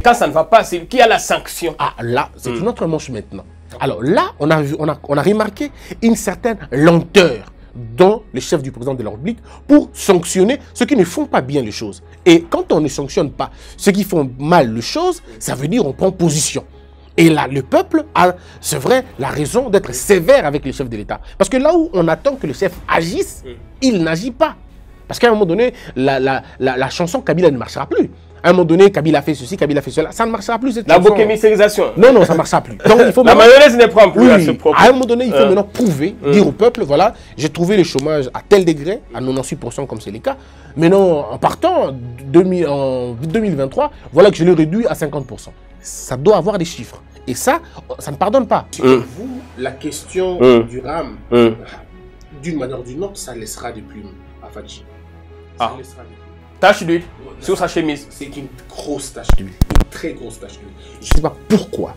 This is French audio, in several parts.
quand ça ne va pas, c'est qui a la sanction. Ah, là, c'est une autre manche maintenant. Alors là, on a remarqué une certaine lenteur dans les chefs du président de la République pour sanctionner ceux qui ne font pas bien les choses. Et quand on ne sanctionne pas ceux qui font mal les choses, ça veut dire on prend position. Et là, le peuple a, c'est vrai, la raison d'être sévère avec les chefs de l'État. Parce que là où on attend que le chef agisse, il n'agit pas. Parce qu'à un moment donné, la chanson Kabila ne marchera plus. À un moment donné, Kabila fait ceci, Kabila fait cela. Ça ne marchera plus. Cette La chanson. bouquémissérisation. Non, non, ça ne marchera plus. Donc, il faut la mayonnaise ne prend plus à ce propos. À un moment donné, il faut maintenant prouver, dire au peuple, voilà, j'ai trouvé le chômage à tel degré, à 98% comme c'est le cas. Maintenant, en partant en 2023, voilà que je l'ai réduit à 50%. Ça doit avoir des chiffres. Et ça ne pardonne pas. Vous, la question du RAM, d'une manière ou d'une autre, ça laissera des plumes à Fadji. Ça laissera des plumes. Tache d'huile sur sa chemise. C'est une grosse tache d'huile, une très grosse tache d'huile. Je ne sais pas pourquoi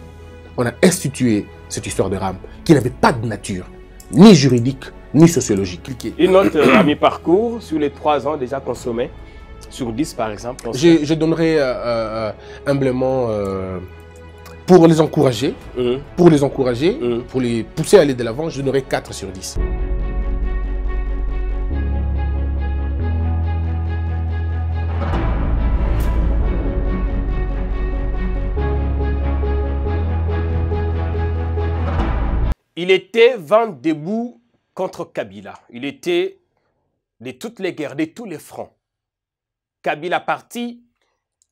on a institué cette histoire de RAM qui n'avait pas de nature, ni juridique, ni sociologique. Une note à mi-parcours sur les 3 ans déjà consommés, sur 10 par exemple. Je donnerai humblement, pour les encourager, pour les pousser à aller de l'avant, je donnerai 4 sur 10. Il était vent debout contre Kabila. Il était de toutes les guerres, de tous les fronts. Kabila parti,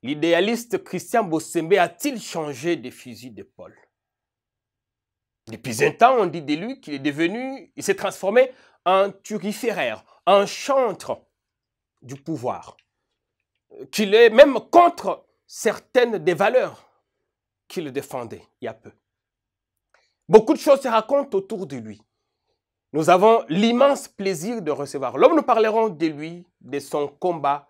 l'idéaliste Christian Bossembe a-t-il changé de fusil d'épaule? Depuis un temps, on dit de lui qu'il est devenu, il s'est transformé en turiféraire, en chantre du pouvoir. Qu'il est même contre certaines des valeurs qu'il défendait il y a peu. Beaucoup de choses se racontent autour de lui. Nous avons l'immense plaisir de recevoir l'homme. Nous parlerons de lui, de son combat,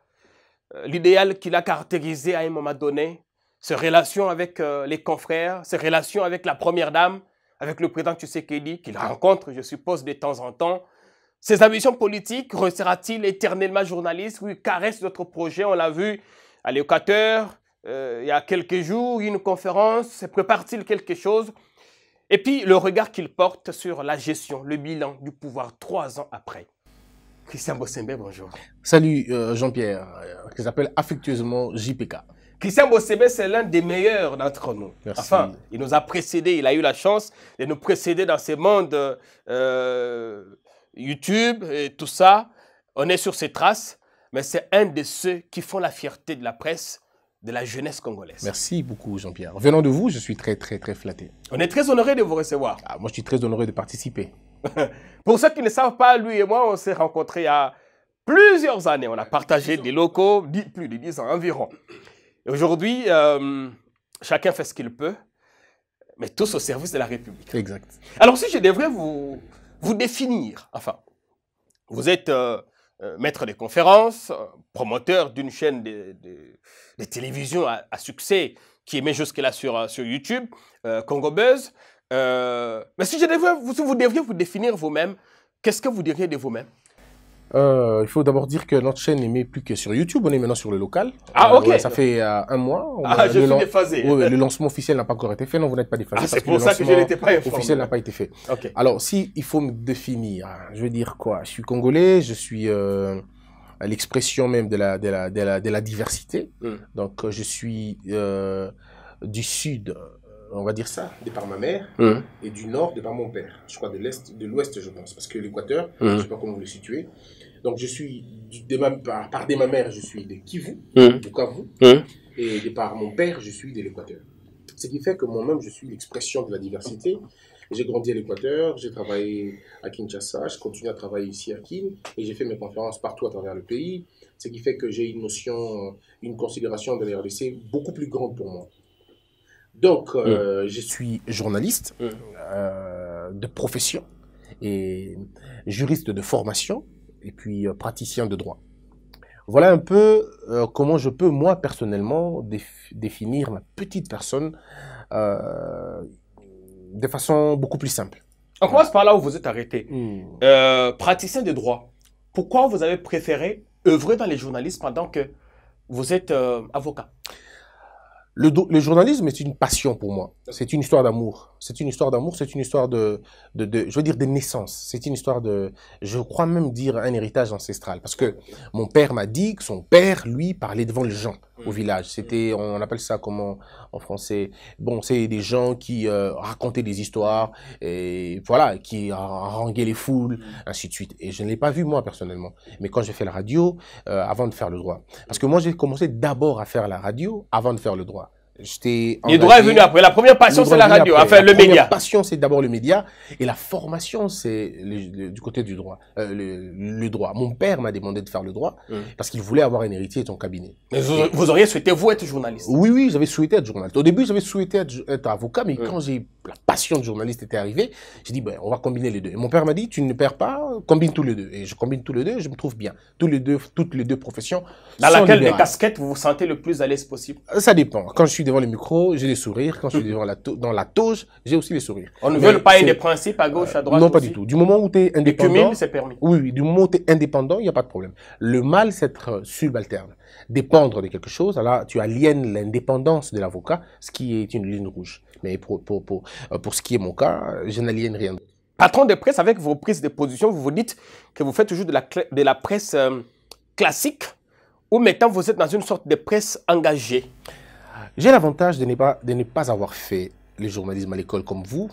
l'idéal qu'il a caractérisé à un moment donné, ses relations avec les confrères, ses relations avec la première dame, avec le président Tshisekedi, qu'il rencontre, je suppose, de temps en temps. Ses ambitions politiques, restera-t-il éternellement journaliste? Oui, caresse d'autres projets, on l'a vu à l'Équateur, il y a quelques jours, une conférence, se prépare-t-il quelque chose? Et puis, le regard qu'il porte sur la gestion, le bilan du pouvoir 3 ans après. Christian Bossembe, bonjour. Salut Jean-Pierre, qui s'appelle affectueusement JPK. Christian Bossembe, c'est l'un des meilleurs d'entre nous. Merci. Enfin, il nous a précédés, il a eu la chance de nous précéder dans ces mondes YouTube et tout ça. On est sur ses traces, mais c'est un de ceux qui font la fierté de la presse, de la jeunesse congolaise. Merci beaucoup Jean-Pierre. Venant de vous, je suis très flatté. On est très honoré de vous recevoir. Ah, moi, je suis très honoré de participer. Pour ceux qui ne savent pas, lui et moi, on s'est rencontrés il y a plusieurs années. On a partagé des locaux, plus de 10 ans environ. Et aujourd'hui, chacun fait ce qu'il peut, mais tous au service de la République. Exact. Alors, si je devrais vous définir, enfin, vous êtes maître de conférences, promoteur d'une chaîne de télévision à succès qui émet jusque-là sur YouTube, Congo Buzz. Mais si je devrais, vous devriez vous définir vous-même, qu'est-ce que vous diriez de vous-même? Il faut d'abord dire que notre chaîne n'est plus que sur YouTube, on est maintenant sur le local. Ah, ok. Ouais, ça fait 1 mois. Je suis déphasé. Ouais, le lancement officiel n'a pas encore été fait, non, vous n'êtes pas déphasé. Ah, c'est pour ça que je n'étais pas informé. Officiel n'a pas été fait. Okay. Alors, si il faut me définir, je veux dire quoi? Je suis congolais, je suis l'expression même de la diversité. Donc, je suis du sud, on va dire ça, de par ma mère, et du nord, de par mon père. Je crois de l'ouest, je pense, parce que l'Équateur, je ne sais pas comment vous le situez. Donc, je suis, par ma mère, je suis de Kivu, de Bukavu, et de par mon père, je suis de l'Équateur. Ce qui fait que moi-même, je suis l'expression de la diversité. J'ai grandi à l'Équateur, j'ai travaillé à Kinshasa, je continue à travailler ici à Kin, et j'ai fait mes conférences partout à travers le pays. Ce qui fait que j'ai une notion, une considération de la RDC beaucoup plus grande pour moi. Donc, je suis journaliste de profession et juriste de formation et puis praticien de droit. Voilà un peu comment je peux, moi, personnellement, définir ma petite personne de façon beaucoup plus simple. On commence par là où vous êtes arrêté. Praticien de droit, pourquoi vous avez préféré œuvrer dans les journalistes pendant que vous êtes avocat? Le journalisme est une passion pour moi. C'est une histoire d'amour. C'est une histoire d'amour, c'est une histoire je veux dire, de naissance. C'est une histoire je crois même dire un héritage ancestral. Parce que mon père m'a dit que son père, lui, parlait devant les gens au village. On appelle ça comment en français? Bon, c'est des gens qui racontaient des histoires, et voilà, qui haranguaient les foules, ainsi de suite. Et je ne l'ai pas vu moi personnellement. Mais quand j'ai fait la radio, avant de faire le droit. Parce que moi, j'ai commencé d'abord à faire la radio avant de faire le droit. Le droit est venu après. La première passion, c'est la radio, enfin le média. La passion, c'est d'abord le média. Et la formation, c'est du côté du droit. Le droit. Mon père m'a demandé de faire le droit parce qu'il voulait avoir un héritier de son cabinet. Mais vous auriez souhaité, vous, être journaliste? Oui, oui, j'avais souhaité être journaliste. Au début, j'avais souhaité être avocat, mais quand la passion de journaliste était arrivée, j'ai dit, ben, on va combiner les deux. Et mon père m'a dit, tu ne perds pas, combine tous les deux. Et je combine tous les deux, je me trouve bien. Toutes les deux professions. Dans laquelle des casquettes vous vous sentez le plus à l'aise possible? Ça dépend. Quand je suis devant le micro, j'ai des sourires. Quand je suis dans la toge, j'ai aussi des sourires. On ne veut pas des principes à gauche, à droite? Non, pas du tout. Du moment où tu es indépendant. Les cumuls, c'est permis. Oui, oui. Du moment où tu es indépendant, il n'y a pas de problème. Le mal, c'est être subalterne. Dépendre de quelque chose. Alors, tu aliènes l'indépendance de l'avocat, ce qui est une ligne rouge. Mais pour ce qui est mon cas, je n'aliène rien. Patron de presse, avec vos prises de position, vous vous dites que vous faites toujours de la presse classique, ou maintenant vous êtes dans une sorte de presse engagée? J'ai l'avantage de ne pas avoir fait le journalisme à l'école comme vous.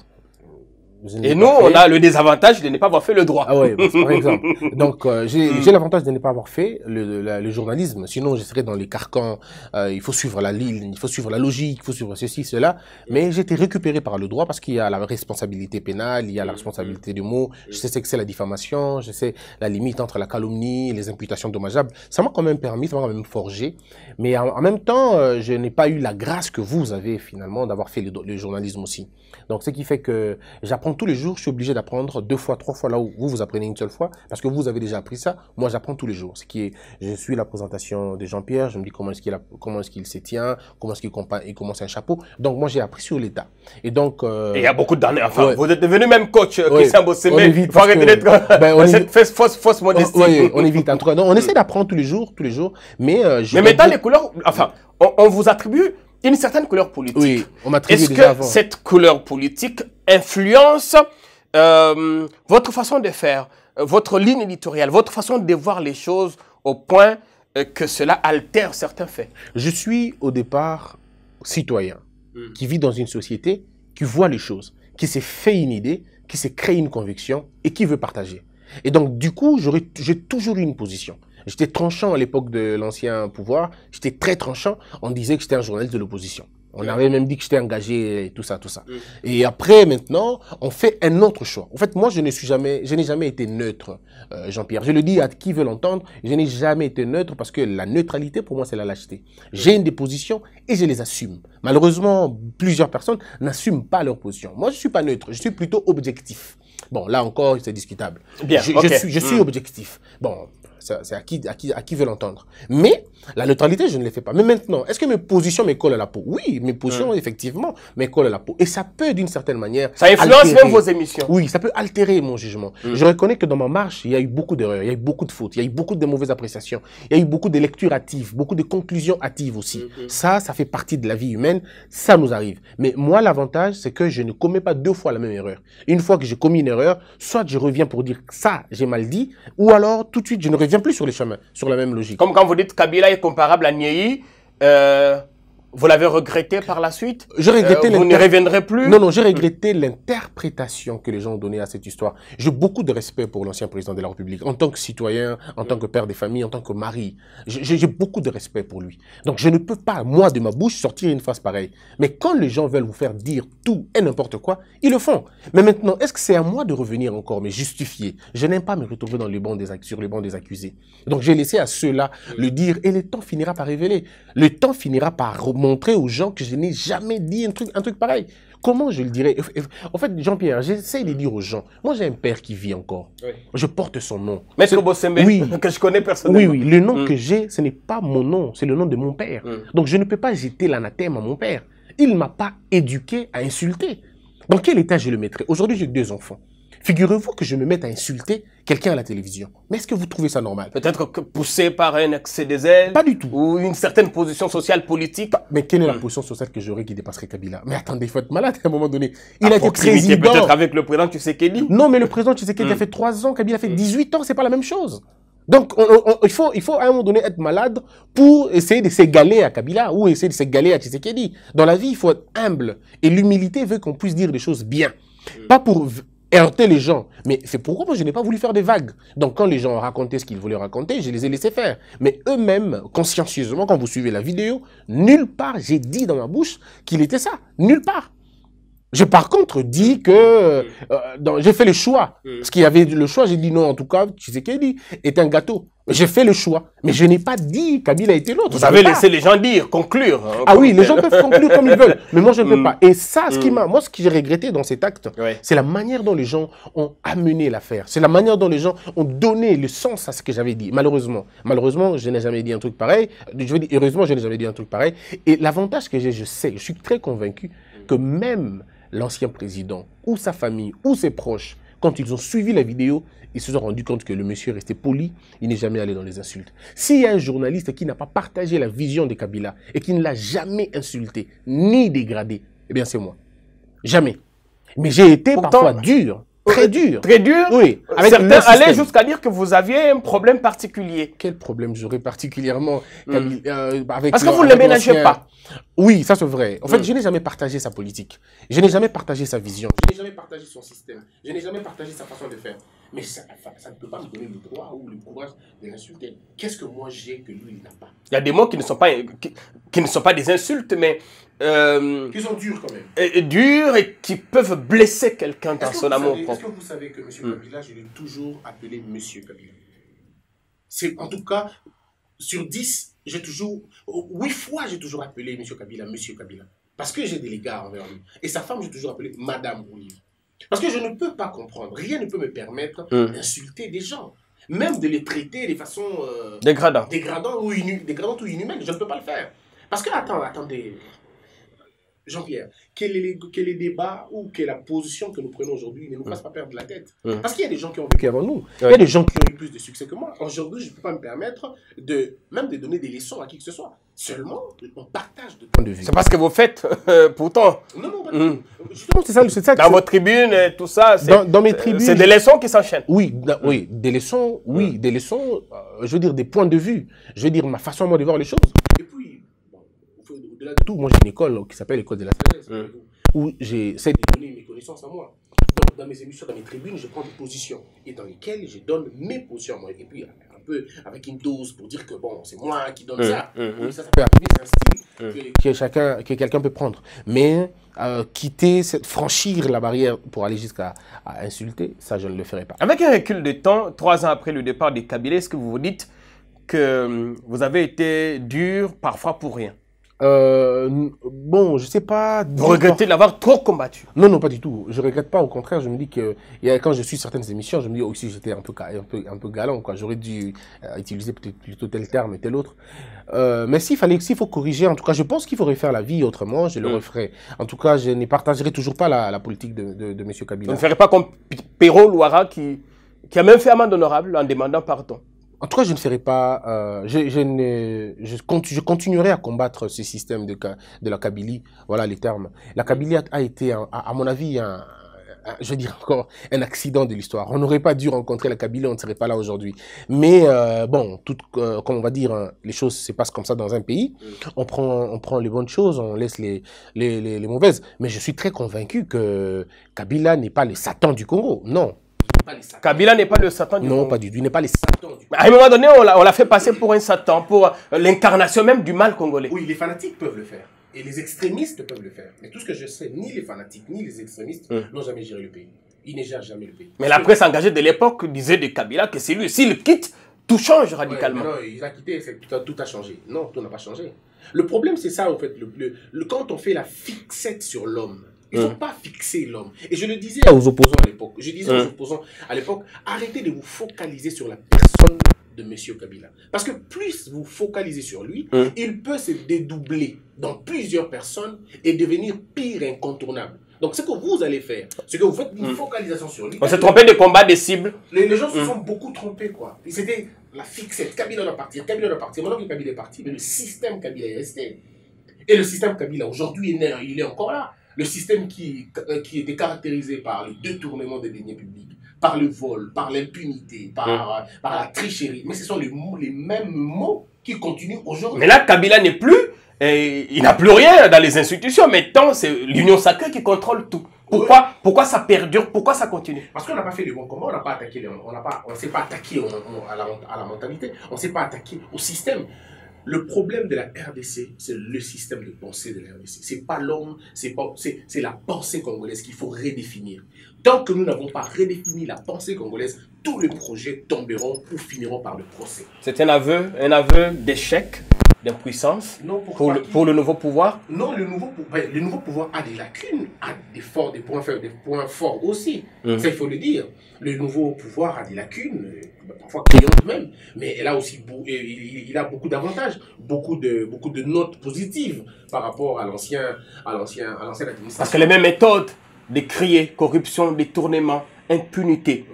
Et nous, on a le désavantage de ne pas avoir fait le droit. Ah ouais, par exemple. Donc, j'ai l'avantage de ne pas avoir fait le journalisme. Sinon, je serais dans les carcans. Il faut suivre la ligne, il faut suivre la logique, il faut suivre ceci, cela. Mais j'ai été récupéré par le droit parce qu'il y a la responsabilité pénale, il y a la responsabilité du mot. Je sais ce que c'est la diffamation, je sais la limite entre la calomnie et les imputations dommageables. Ça m'a quand même permis, ça m'a quand même forgé. Mais en même temps, je n'ai pas eu la grâce que vous avez finalement d'avoir fait le journalisme aussi. Donc, ce qui fait que j'apprends tous les jours, je suis obligé d'apprendre 2 fois, 3 fois là où vous apprenez une seule fois, parce que vous avez déjà appris ça. Moi, j'apprends tous les jours. Je suis la présentation de Jean-Pierre, je me dis comment est-ce qu'il se tient, comment est-ce qu'il commence un chapeau. Donc, moi, j'ai appris sur l'état. Et donc, il y a beaucoup d'années, enfin, ouais. Vous êtes devenu même coach, Christian Bossemé. Il faut arrêter d'être cette fausse modestie. Oui, on évite. En tout cas, on essaie d'apprendre tous les jours, mais maintenant, les couleurs, enfin, on vous attribue une certaine couleur politique. Oui, on m'attribue déjà avant. Est-ce que cette couleur politique influence votre façon de faire, votre ligne éditoriale, votre façon de voir les choses au point que cela altère certains faits? Je suis au départ citoyen qui vit dans une société, qui voit les choses, qui s'est fait une idée, qui s'est créé une conviction et qui veut partager. Et donc, du coup, j'ai toujours eu une position. J'étais tranchant à l'époque de l'ancien pouvoir. J'étais très tranchant. On disait que j'étais un journaliste de l'opposition. On avait même dit que j'étais engagé et tout ça, tout ça. Et après, maintenant, on fait un autre choix. En fait, moi, je n'ai jamais été neutre, Jean-Pierre. Je le dis à qui veut l'entendre, je n'ai jamais été neutre parce que la neutralité, pour moi, c'est la lâcheté. J'ai des positions et je les assume. Malheureusement, plusieurs personnes n'assument pas leur position. Moi, je suis pas neutre, je suis plutôt objectif. Bon, là encore, c'est discutable. Bien, je suis objectif. Bon, c'est à qui veut l'entendre. Mais la neutralité, je ne le fais pas. Mais maintenant, est-ce que mes positions me collent à la peau? Oui, mes positions, effectivement, me collent à la peau. Et ça peut, d'une certaine manière, ça influence même vos émissions. Oui, ça peut altérer mon jugement. Je reconnais que dans ma marche, il y a eu beaucoup d'erreurs, il y a eu beaucoup de fautes, il y a eu beaucoup de mauvaises appréciations, il y a eu beaucoup de lectures hâtives, beaucoup de conclusions hâtives aussi. Ça fait partie de la vie humaine, ça nous arrive. Mais moi, l'avantage, c'est que je ne commets pas 2 fois la même erreur. Une fois que j'ai commis une erreur, soit je reviens pour dire ça, j'ai mal dit, ou alors tout de suite, je ne reviens plus sur les chemins, sur la même logique. Comme quand vous dites Kabila est comparable à Niéhi, vous l'avez regretté par la suite? J'ai regretté vous ne reviendrez plus? Non, j'ai regretté l'interprétation que les gens ont donnée à cette histoire. J'ai beaucoup de respect pour l'ancien président de la République, en tant que citoyen, en tant que père des familles, en tant que mari. J'ai beaucoup de respect pour lui. Donc je ne peux pas, moi, de ma bouche, sortir une phrase pareille. Mais quand les gens veulent vous faire dire tout et n'importe quoi, ils le font. Mais maintenant, est-ce que c'est à moi de revenir encore, me justifier? Je n'aime pas me retrouver dans sur les bancs des accusés. Donc j'ai laissé à ceux-là le dire et le temps finira par révéler. Le temps finira par montrer aux gens que je n'ai jamais dit un truc pareil. Comment je le dirais? En fait, Jean-Pierre, j'essaie de dire aux gens, moi j'ai un père qui vit encore. Oui. Je porte son nom. Maître Bossemé, oui, que je connais personnellement. Oui, le nom que j'ai, ce n'est pas mon nom, c'est le nom de mon père. Donc je ne peux pas jeter l'anathème à mon père. Il ne m'a pas éduqué à insulter. Dans quel état je le mettrais? Aujourd'hui, j'ai 2 enfants. Figurez-vous que je me mette à insulter quelqu'un à la télévision. Mais est-ce que vous trouvez ça normal? Peut-être que poussé par un excès des ailes. Pas du tout. Ou une certaine position sociale politique. Mais quelle est la position sociale que j'aurais qui dépasserait Kabila? Mais attendez, il faut être malade à un moment donné. Il a été proximité président. Peut-être avec le président Tshisekedi. Non, mais le président Tshisekedi a fait 3 ans, Kabila a fait 18 ans, c'est pas la même chose. Donc, il faut à un moment donné être malade pour essayer de s'égaler à Kabila ou essayer de s'égaler à Tshisekedi. Dans la vie, il faut être humble. Et l'humilité veut qu'on puisse dire des choses bien. Pas pour heurter les gens. Mais c'est pourquoi moi, je n'ai pas voulu faire des vagues. Donc, quand les gens ont raconté ce qu'ils voulaient raconter, je les ai laissés faire. Mais eux-mêmes, consciencieusement, quand vous suivez la vidéo, nulle part j'ai dit dans ma bouche qu'il était ça. Nulle part. J'ai par contre dit que j'ai fait le choix. Parce qu'il y avait le choix, j'ai dit non, en tout cas, Tshisekedi est un gâteau. J'ai fait le choix. Mais je n'ai pas dit Kabila était l'autre. Vous avez laissé les gens dire, conclure. Hein, ah oui, les gens peuvent conclure comme ils veulent. Mais moi, je ne peux pas. Et ça, moi, ce que j'ai regretté dans cet acte, c'est la manière dont les gens ont amené l'affaire. C'est la manière dont les gens ont donné le sens à ce que j'avais dit. Malheureusement, je n'ai jamais dit un truc pareil. Je veux dire, heureusement, je n'ai jamais dit un truc pareil. Et l'avantage que j'ai, je suis très convaincu que même l'ancien président, ou sa famille, ou ses proches, quand ils ont suivi la vidéo, ils se sont rendus compte que le monsieur est resté poli, il n'est jamais allé dans les insultes. S'il y a un journaliste qui n'a pas partagé la vision de Kabila et qui ne l'a jamais insulté, ni dégradé, eh bien c'est moi. Jamais. Mais j'ai été parfois dur. Très dur. Très dur. Oui. Certains allaient jusqu'à dire que vous aviez un problème particulier. Quel problème j'aurais particulièrement avec Parce que vous ne le ménagez pas. Oui, ça c'est vrai. En fait, je n'ai jamais partagé sa politique. Je n'ai jamais partagé sa vision. Je n'ai jamais partagé son système. Je n'ai jamais partagé sa façon de faire. Mais ça ne peut pas me donner le droit ou le courage de l'insulter. Qu'est-ce que moi j'ai que lui il n'a pas? Il y a des mots qui ne sont pas des insultes, mais qui sont durs quand même. Durs et qui peuvent blesser quelqu'un dans son amour propre. Est-ce que vous savez que M. Kabila, je l'ai toujours appelé M. Kabila? C'est en tout cas, sur 10, j'ai toujours, 8 fois, j'ai toujours appelé M. Kabila, M. Kabila. Parce que j'ai des égards envers lui. Et sa femme, j'ai toujours appelé Madame Olive. Parce que je ne peux pas comprendre, rien ne peut me permettre d'insulter des gens. Même de les traiter de façon dégradante ou inhumaine. Je ne peux pas le faire. Parce que, attendez, Jean-Pierre, quel est le débat ou quelle est la position que nous prenons aujourd'hui ne nous fasse pas perdre la tête. Parce qu'il y a des gens qui ont vécu avant nous. Il y a des gens qui ont eu plus de succès que moi. Aujourd'hui, je ne peux pas me permettre même de donner des leçons à qui que ce soit. Seulement, on partage de points de vue. C'est parce que vous faites, pourtant. Non, pas du tout. Justement, c'est ça. Dans vos tribunes, tout ça, dans mes tribunes, c'est des leçons qui s'enchaînent. Oui, des leçons, des leçons, je veux dire des points de vue. Je veux dire ma façon, moi, de voir les choses. Et puis, au-delà de tout, moi, j'ai une école qui s'appelle l'École de la sagesse, où j'essaie de donner mes connaissances à moi. Donc, dans mes émissions, dans mes tribunes, je prends des positions et dans lesquelles je donne mes positions à moi. Et puis, un peu avec une dose pour dire que bon, c'est moi qui donne ça. Oui, ça peut arriver, c'est un style que quelqu'un peut prendre. Mais franchir la barrière pour aller jusqu'à insulter, ça, je ne le ferai pas. Avec un recul de temps, 3 ans après le départ de Kabila, est-ce que vous vous dites que vous avez été dur parfois pour rien? Bon, je sais pas. Vous regrettez de l'avoir trop combattu? Non, pas du tout. Je regrette pas. Au contraire, je me dis que quand je suis certaines émissions, je me dis aussi j'étais un peu galant, quoi. J'aurais dû utiliser peut-être plutôt tel terme et tel autre. Mais s'il faut corriger, en tout cas, je pense qu'il faut refaire la vie autrement. Je le referai. En tout cas, je ne partagerai toujours pas la politique de M. Kabila. Vous ne ferez pas comme Perrault Louara qui a même fait amende honorable en demandant pardon. En tout cas, je ne ferai pas. Je continuerai à combattre ce système de la Kabylie. Voilà les termes. La Kabylie a été, à mon avis, je veux dire encore, un accident de l'histoire. On n'aurait pas dû rencontrer la Kabylie, on ne serait pas là aujourd'hui. Mais bon, comme on va dire, les choses se passent comme ça dans un pays. On prend les bonnes choses, on laisse les mauvaises. Mais je suis très convaincu que Kabila n'est pas le Satan du Congo. Non. Kabila n'est pas le Satan du Congo. Non, pas du tout. Il n'est pas le Satan du Congo. À un moment donné, on l'a fait passer pour un Satan, pour l'incarnation même du mal congolais. Oui, les fanatiques peuvent le faire. Et les extrémistes peuvent le faire. Mais tout ce que je sais, ni les fanatiques, ni les extrémistes n'ont jamais géré le pays. Ils ne gèrent jamais le pays. Mais la presse engagée de l'époque disait de Kabila que c'est lui. S'il quitte, tout change radicalement. Non, il a quitté, tout a changé. Non, tout n'a pas changé. Le problème, c'est ça, en fait. Quand on fait la fixette sur l'homme, il ne faut pas fixer l'homme. Et je le disais aux opposants à l'époque. Je disais aux opposants à l'époque, arrêtez de vous focaliser sur la personne de M. Kabila. Parce que plus vous focalisez sur lui, il peut se dédoubler dans plusieurs personnes et devenir pire incontournable. Donc, ce que vous allez faire, ce que vous faites, une focalisation sur lui. On s'est trompé de combat des cibles. Les gens se sont beaucoup trompés, quoi. C'était la fixette. Kabila doit partir, Kabila doit partir. Maintenant que Kabila est parti, mais le système Kabila est resté. Et le système Kabila, aujourd'hui, il est encore là. Le système qui était caractérisé par le détournement des deniers publics, par le vol, par l'impunité, par la tricherie. Mais ce sont les mêmes mots qui continuent aujourd'hui. Mais là, Kabila n'est plus, il n'a plus rien dans les institutions. Maintenant, c'est l'Union sacrée qui contrôle tout. Pourquoi ça perdure? Pourquoi ça continue? Parce qu'on n'a pas fait le bon combat, on n'a pas attaqué, on ne s'est pas attaqué à la mentalité, on ne s'est pas attaqué au système. Le problème de la RDC, c'est le système de pensée de la RDC. C'est pas l'homme, c'est la pensée congolaise qu'il faut redéfinir. Tant que nous n'avons pas redéfini la pensée congolaise, tous les projets tomberont ou finiront par le procès. C'est un aveu d'échec, d'impuissance pour le nouveau pouvoir? Non, le nouveau pouvoir a des lacunes, a des points faibles, des points forts aussi. Ça, il faut le dire. Le nouveau pouvoir a des lacunes, parfois criantes même, mais il a beaucoup d'avantages, beaucoup de notes positives par rapport à l'ancienne administration. Parce que les mêmes méthodes de crier corruption, détournement, impunité,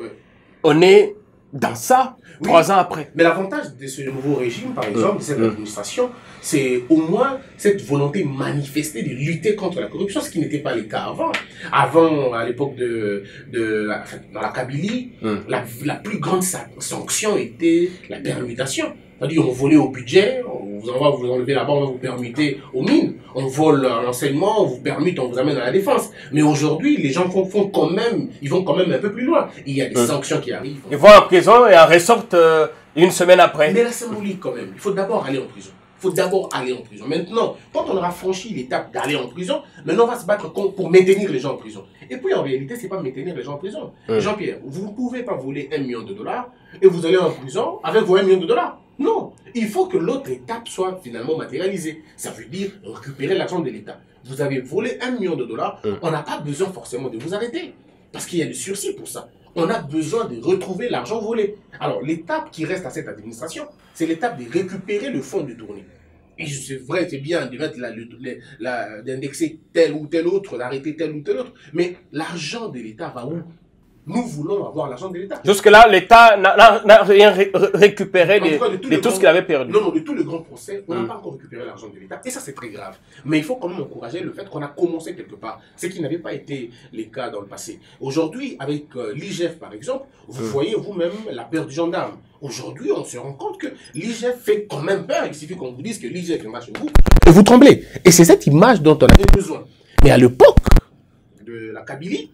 on est dans ça 3 ans après. Mais l'avantage de ce nouveau régime, par exemple, de cette administration, c'est au moins cette volonté manifestée de lutter contre la corruption, ce qui n'était pas le cas avant. Avant, à l'époque dans la Kabylie, la plus grande sanction était la permutation. C'est-à-dire, on volait au budget, on va vous enlever là-bas, on va vous permuter aux mines. On vole un enseignement, on vous permute, on vous amène à la défense. Mais aujourd'hui, les gens vont quand même un peu plus loin. Il y a des sanctions qui arrivent. Ils vont en prison et en ressortent une semaine après. Mais la symbolique quand même, il faut d'abord aller en prison. Maintenant, quand on aura franchi l'étape d'aller en prison, maintenant on va se battre pour maintenir les gens en prison. Et puis en réalité, c'est pas maintenir les gens en prison. Jean-Pierre, vous ne pouvez pas voler $1 million et vous allez en prison avec vos $1 million. Non, il faut que l'autre étape soit finalement matérialisée. Ça veut dire récupérer l'argent de l'État. Vous avez volé $1 million, on n'a pas besoin forcément de vous arrêter. Parce qu'il y a le sursis pour ça. On a besoin de retrouver l'argent volé. Alors, l'étape qui reste à cette administration, c'est l'étape de récupérer le fonds détourné. Et c'est vrai, c'est bien de mettre d'indexer tel ou tel autre, d'arrêter tel ou tel autre. Mais l'argent de l'État va où? Nous voulons avoir l'argent de l'État. Jusque-là, l'État n'a rien récupéré de tout ce qu'il avait perdu. Non, de tout le grand procès, on n'a pas encore récupéré l'argent de l'État. Et ça, c'est très grave. Mais il faut quand même encourager le fait qu'on a commencé quelque part. Ce qui n'avait pas été le cas dans le passé. Aujourd'hui, avec l'IGF, par exemple, vous voyez vous-même la peur du gendarme. Aujourd'hui, on se rend compte que l'IGF fait quand même peur. Il suffit qu'on vous dise que l'IGF est mal chez vous. Et vous tremblez. Et c'est cette image dont on avait besoin. Mais à l'époque de la Kabylie,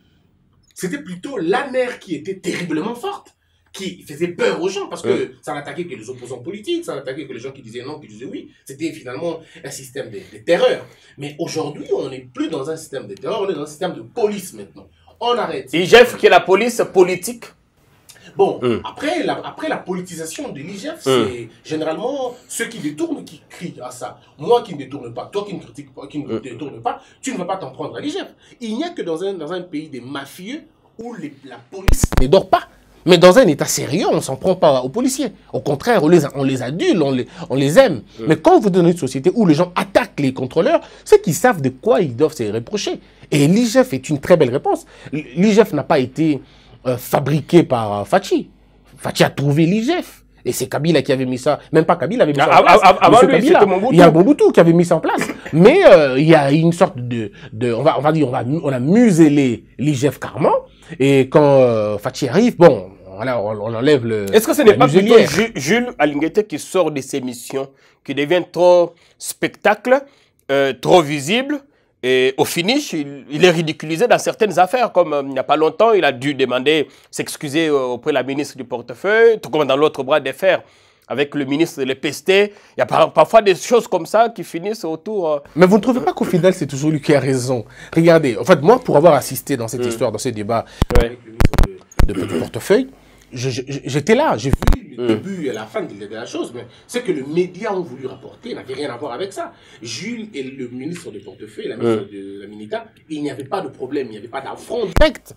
c'était plutôt l'ANER qui était terriblement forte, qui faisait peur aux gens, parce que ça n'attaquait que les opposants politiques, ça n'attaquait que les gens qui disaient non, qui disaient oui. C'était finalement un système de terreur. Mais aujourd'hui, on n'est plus dans un système de terreur, on est dans un système de police maintenant. On arrête. IGF qui est la police politique. Bon, après la politisation de l'IGF, c'est généralement ceux qui détournent qui crient à ça. Moi qui ne détourne pas, toi qui ne critique pas, qui ne détourne pas, tu ne vas pas t'en prendre à l'IGF. Il n'y a que dans un pays des mafieux où la police ne dort pas. Mais dans un état sérieux, on ne s'en prend pas aux policiers. Au contraire, on les adule, on les aime. Mais quand vous donnez une société où les gens attaquent les contrôleurs, c'est qu'ils savent de quoi ils doivent se reprocher. Et l'IGF est une très belle réponse. L'IGF n'a pas été fabriqué par Fachi. Fachi a trouvé l'IGF. Et c'est Kabila qui avait mis ça. Même pas Kabila avait mis ça en place. Avant lui, c'était Mobutu. Il y a Mobutu qui avait mis ça en place. Mais il y a une sorte on a muselé l'IGF carrément. Et quand Fachi arrive, bon, voilà, on enlève le. Est-ce que ce n'est pas plutôt Jules Alinguete qui sort de ses missions, qui devient trop spectacle, trop visible? Et au finish, il est ridiculisé dans certaines affaires, comme il n'y a pas longtemps, il a dû demander, s'excuser auprès de la ministre du portefeuille, tout comme dans l'autre bras de fer, avec le ministre de l'EPST. Il y a parfois des choses comme ça qui finissent autour... Mais vous ne trouvez pas qu'au final, c'est toujours lui qui a raison? Regardez, en fait, moi, pour avoir assisté dans cette histoire, dans ces débats avec le ministre du portefeuille, j'étais là, j'ai vu le début et la fin de la chose, mais ce que les médias ont voulu rapporter n'avait rien à voir avec ça. Jules est le ministre de portefeuille, la ministre de la Minita, il n'y avait pas de problème, il n'y avait pas d'affront direct.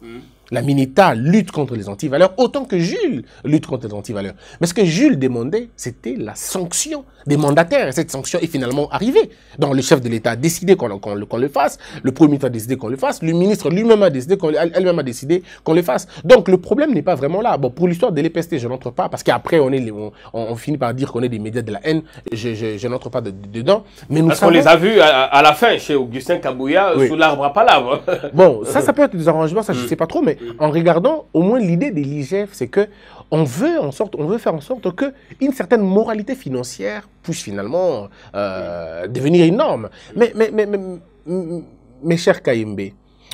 La Minita lutte contre les antivaleurs autant que Jules lutte contre les antivaleurs. Mais ce que Jules demandait, c'était la sanction des mandataires. Et cette sanction est finalement arrivée. Donc le chef de l'État a décidé qu'on le fasse, le Premier ministre a décidé qu'on le fasse, le ministre lui-même a décidé elle-même a décidé qu'on le fasse. Donc le problème n'est pas vraiment là. Bon, pour l'histoire de l'EPST, je n'entre pas, parce qu'après on finit par dire qu'on est des médias de la haine. Je n'entre pas dedans. Mais nous parce qu'on les a vus à la fin chez Augustin Kabouya sous l'arbre à palabres. Bon, ça peut être des arrangements, ça je sais pas trop, mais en regardant, au moins l'idée de l'IGF, c'est que on veut faire en sorte que une certaine moralité financière puisse finalement devenir une norme. Mes chers Kayembe,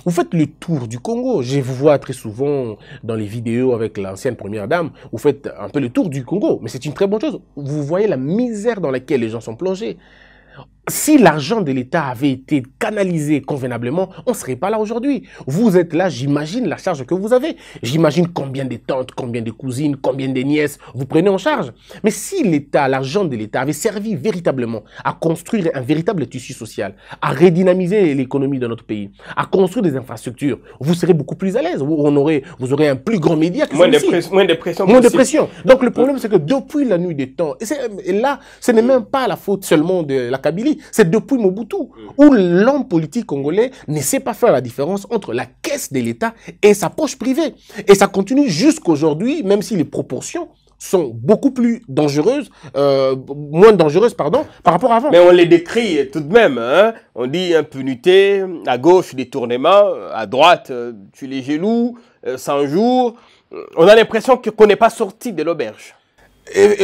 vous faites le tour du Congo. Je vous vois très souvent dans les vidéos avec l'ancienne première dame. Vous faites un peu le tour du Congo, mais c'est une très bonne chose. Vous voyez la misère dans laquelle les gens sont plongés. Si l'argent de l'État avait été canalisé convenablement, on ne serait pas là aujourd'hui. Vous êtes là, j'imagine la charge que vous avez. J'imagine combien de tantes, combien de cousines, combien de nièces vous prenez en charge. Mais si l'État, l'argent de l'État avait servi véritablement à construire un véritable tissu social, à redynamiser l'économie de notre pays, à construire des infrastructures, vous serez beaucoup plus à l'aise. Vous aurez un plus grand média que celui-ci. Moins de pression. Moins de pression. Donc le problème, c'est que depuis la nuit des temps, et là, ce n'est même pas la faute seulement de la Kabylie, c'est depuis Mobutu, où l'homme politique congolais ne sait pas faire la différence entre la caisse de l'État et sa poche privée. Et ça continue jusqu'aujourd'hui, même si les proportions sont beaucoup plus dangereuses, moins dangereuses, pardon, par rapport à avant. Mais on les décrit tout de même, hein. On dit impunité, à gauche détournement, à droite tu les genoux, 100 jours. On a l'impression qu'on n'est pas sorti de l'auberge.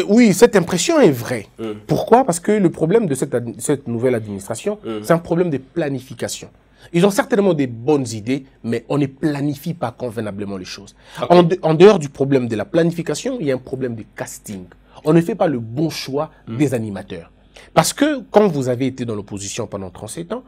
Oui, cette impression est vraie. Pourquoi? Parce que le problème de cette nouvelle administration, c'est un problème de planification. Ils ont certainement des bonnes idées, mais on ne planifie pas convenablement les choses. Okay. En dehors du problème de la planification, il y a un problème de casting. On ne fait pas le bon choix des animateurs. Parce que quand vous avez été dans l'opposition pendant 37 ans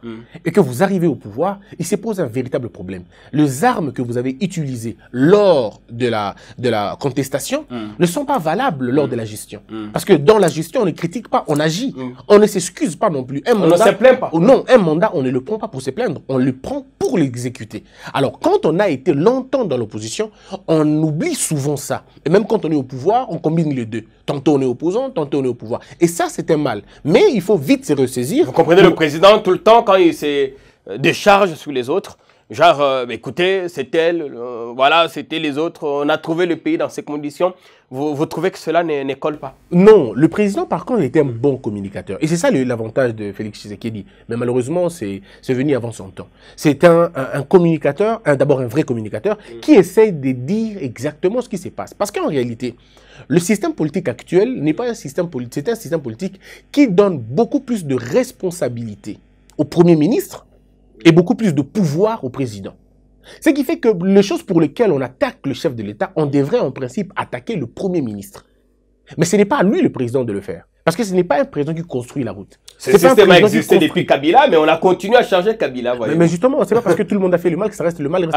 et que vous arrivez au pouvoir, il se pose un véritable problème. Les armes que vous avez utilisées lors de la contestation ne sont pas valables lors de la gestion. Parce que dans la gestion, on ne critique pas, on agit. On ne s'excuse pas non plus. On ne se plaint pas. Non, un mandat, on ne le prend pas pour se plaindre, on le prend pour l'exécuter. Alors, quand on a été longtemps dans l'opposition, on oublie souvent ça. Et même quand on est au pouvoir, on combine les deux. Tantôt on est opposant, tantôt on est au pouvoir. Et ça, c'est un mal. Mais il faut vite se ressaisir. Vous comprenez, le président, tout le temps, quand il se décharge sur les autres, genre, écoutez, c'est elle, voilà, c'était les autres, on a trouvé le pays dans ces conditions. Vous trouvez que cela ne colle pas? Non, le président, par contre, était un bon communicateur. Et c'est ça l'avantage de Félix Tshisekedi. Mais malheureusement, c'est venu avant son temps. C'est un communicateur, d'abord un vrai communicateur, qui essaye de dire exactement ce qui se passe. Parce qu'en réalité, le système politique actuel n'est pas un système politique, c'est un système politique qui donne beaucoup plus de responsabilités au Premier ministre et beaucoup plus de pouvoir au président. Ce qui fait que les choses pour lesquelles on attaque le chef de l'État, on devrait en principe attaquer le Premier ministre. Mais ce n'est pas à lui, le président, de le faire. Parce que ce n'est pas un président qui construit la route. Ce système a existé depuis Kabila, mais on a continué à changer Kabila. Mais justement, c'est pas parce que tout le monde a fait le mal que ça reste le mal.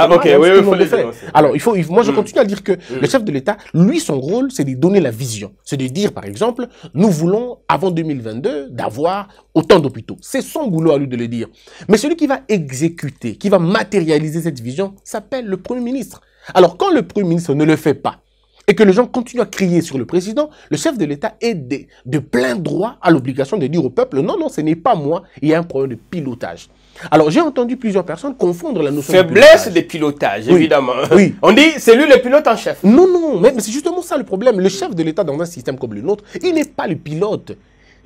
Alors, moi, je continue à dire que le chef de l'État, lui, son rôle, c'est de donner la vision. C'est de dire, par exemple, nous voulons, avant 2022, d'avoir autant d'hôpitaux. C'est son boulot à lui de le dire. Mais celui qui va exécuter, qui va matérialiser cette vision, s'appelle le Premier ministre. Alors, quand le Premier ministre ne le fait pas, et que les gens continuent à crier sur le président, le chef de l'État est de plein droit à l'obligation de dire au peuple, non, non, ce n'est pas moi, il y a un problème de pilotage. Alors, j'ai entendu plusieurs personnes confondre la notion de pilotage. Faiblesse de pilotage, évidemment. Oui. On dit, c'est lui le pilote en chef. Non, non, mais c'est justement ça le problème. Le chef de l'État dans un système comme le nôtre, il n'est pas le pilote.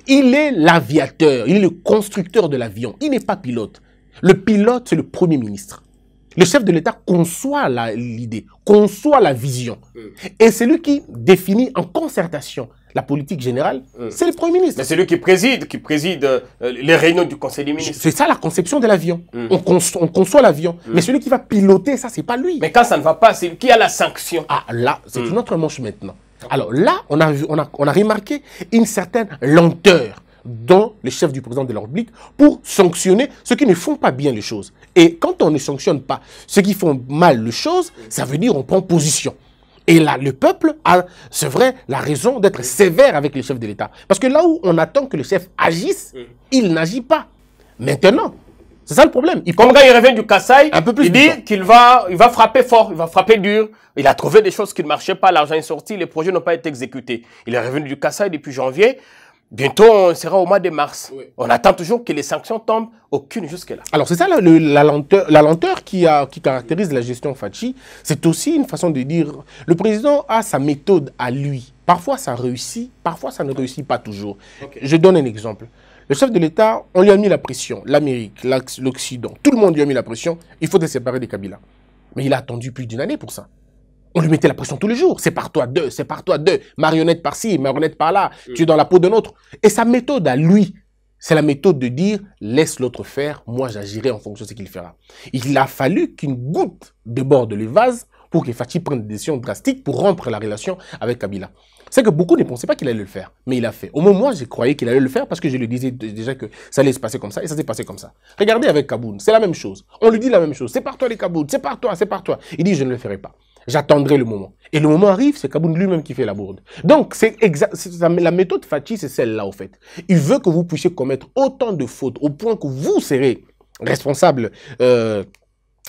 Il est l'aviateur, il est le constructeur de l'avion. Il n'est pas pilote. Le pilote, c'est le Premier ministre. Le chef de l'État conçoit l'idée, conçoit la vision. Et c'est lui qui définit en concertation la politique générale, c'est le Premier ministre. Mais c'est lui qui préside les réunions du Conseil des ministres. C'est ça la conception de l'avion. On conçoit l'avion. Mais celui qui va piloter ça, c'est pas lui. Mais quand ça ne va pas, c'est qui a la sanction. Ah là, c'est une autre manche maintenant. Alors là, on a remarqué une certaine lenteur dans les chefs du président de la République pour sanctionner ceux qui ne font pas bien les choses. Et quand on ne sanctionne pas ceux qui font mal les choses, ça veut dire on prend position. Et là, le peuple a, c'est vrai, la raison d'être sévère avec les chefs de l'État. Parce que là où on attend que le chef agisse, il n'agit pas. Maintenant, c'est ça le problème. Comme quand il revient du Kasaï, il dit temps. qu'il va frapper fort, il va frapper dur. Il a trouvé des choses qui ne marchaient pas, l'argent est sorti, les projets n'ont pas été exécutés. Il est revenu du Kasaï depuis janvier. Bientôt, on sera au mois de mars. Oui. On attend toujours que les sanctions tombent, aucune jusque-là. Alors, c'est ça la lenteur qui caractérise la gestion Fathi. C'est aussi une façon de dire, le président a sa méthode à lui. Parfois, ça réussit, parfois, ça ne réussit pas toujours. Okay. Je donne un exemple. Le chef de l'État, on lui a mis la pression. L'Amérique, l'Occident, tout le monde lui a mis la pression. Il faut te séparer des Kabila. Mais il a attendu plus d'une année pour ça. On lui mettait la pression tous les jours. C'est par toi deux, c'est par toi deux. Marionnette par-ci, marionnette par-là. Tu es dans la peau d'un autre. Et sa méthode à lui, c'est la méthode de dire « laisse l'autre faire, moi j'agirai en fonction de ce qu'il fera ». Il a fallu qu'une goutte déborde le vase pour que Fathi prenne des décisions drastiques pour rompre la relation avec Kabila. C'est que beaucoup ne pensaient pas qu'il allait le faire, mais il a fait. Au moins, moi, je croyais qu'il allait le faire parce que je lui disais déjà que ça allait se passer comme ça, et ça s'est passé comme ça. Regardez avec Kaboun, c'est la même chose. On lui dit la même chose. C'est par toi les Kaboun, c'est par toi, c'est par toi. Il dit, je ne le ferai pas. J'attendrai le moment. Et le moment arrive, c'est Kaboun lui-même qui fait la bourde. Donc, la méthode Fathi, c'est celle-là, au fait. Il veut que vous puissiez commettre autant de fautes au point que vous serez responsable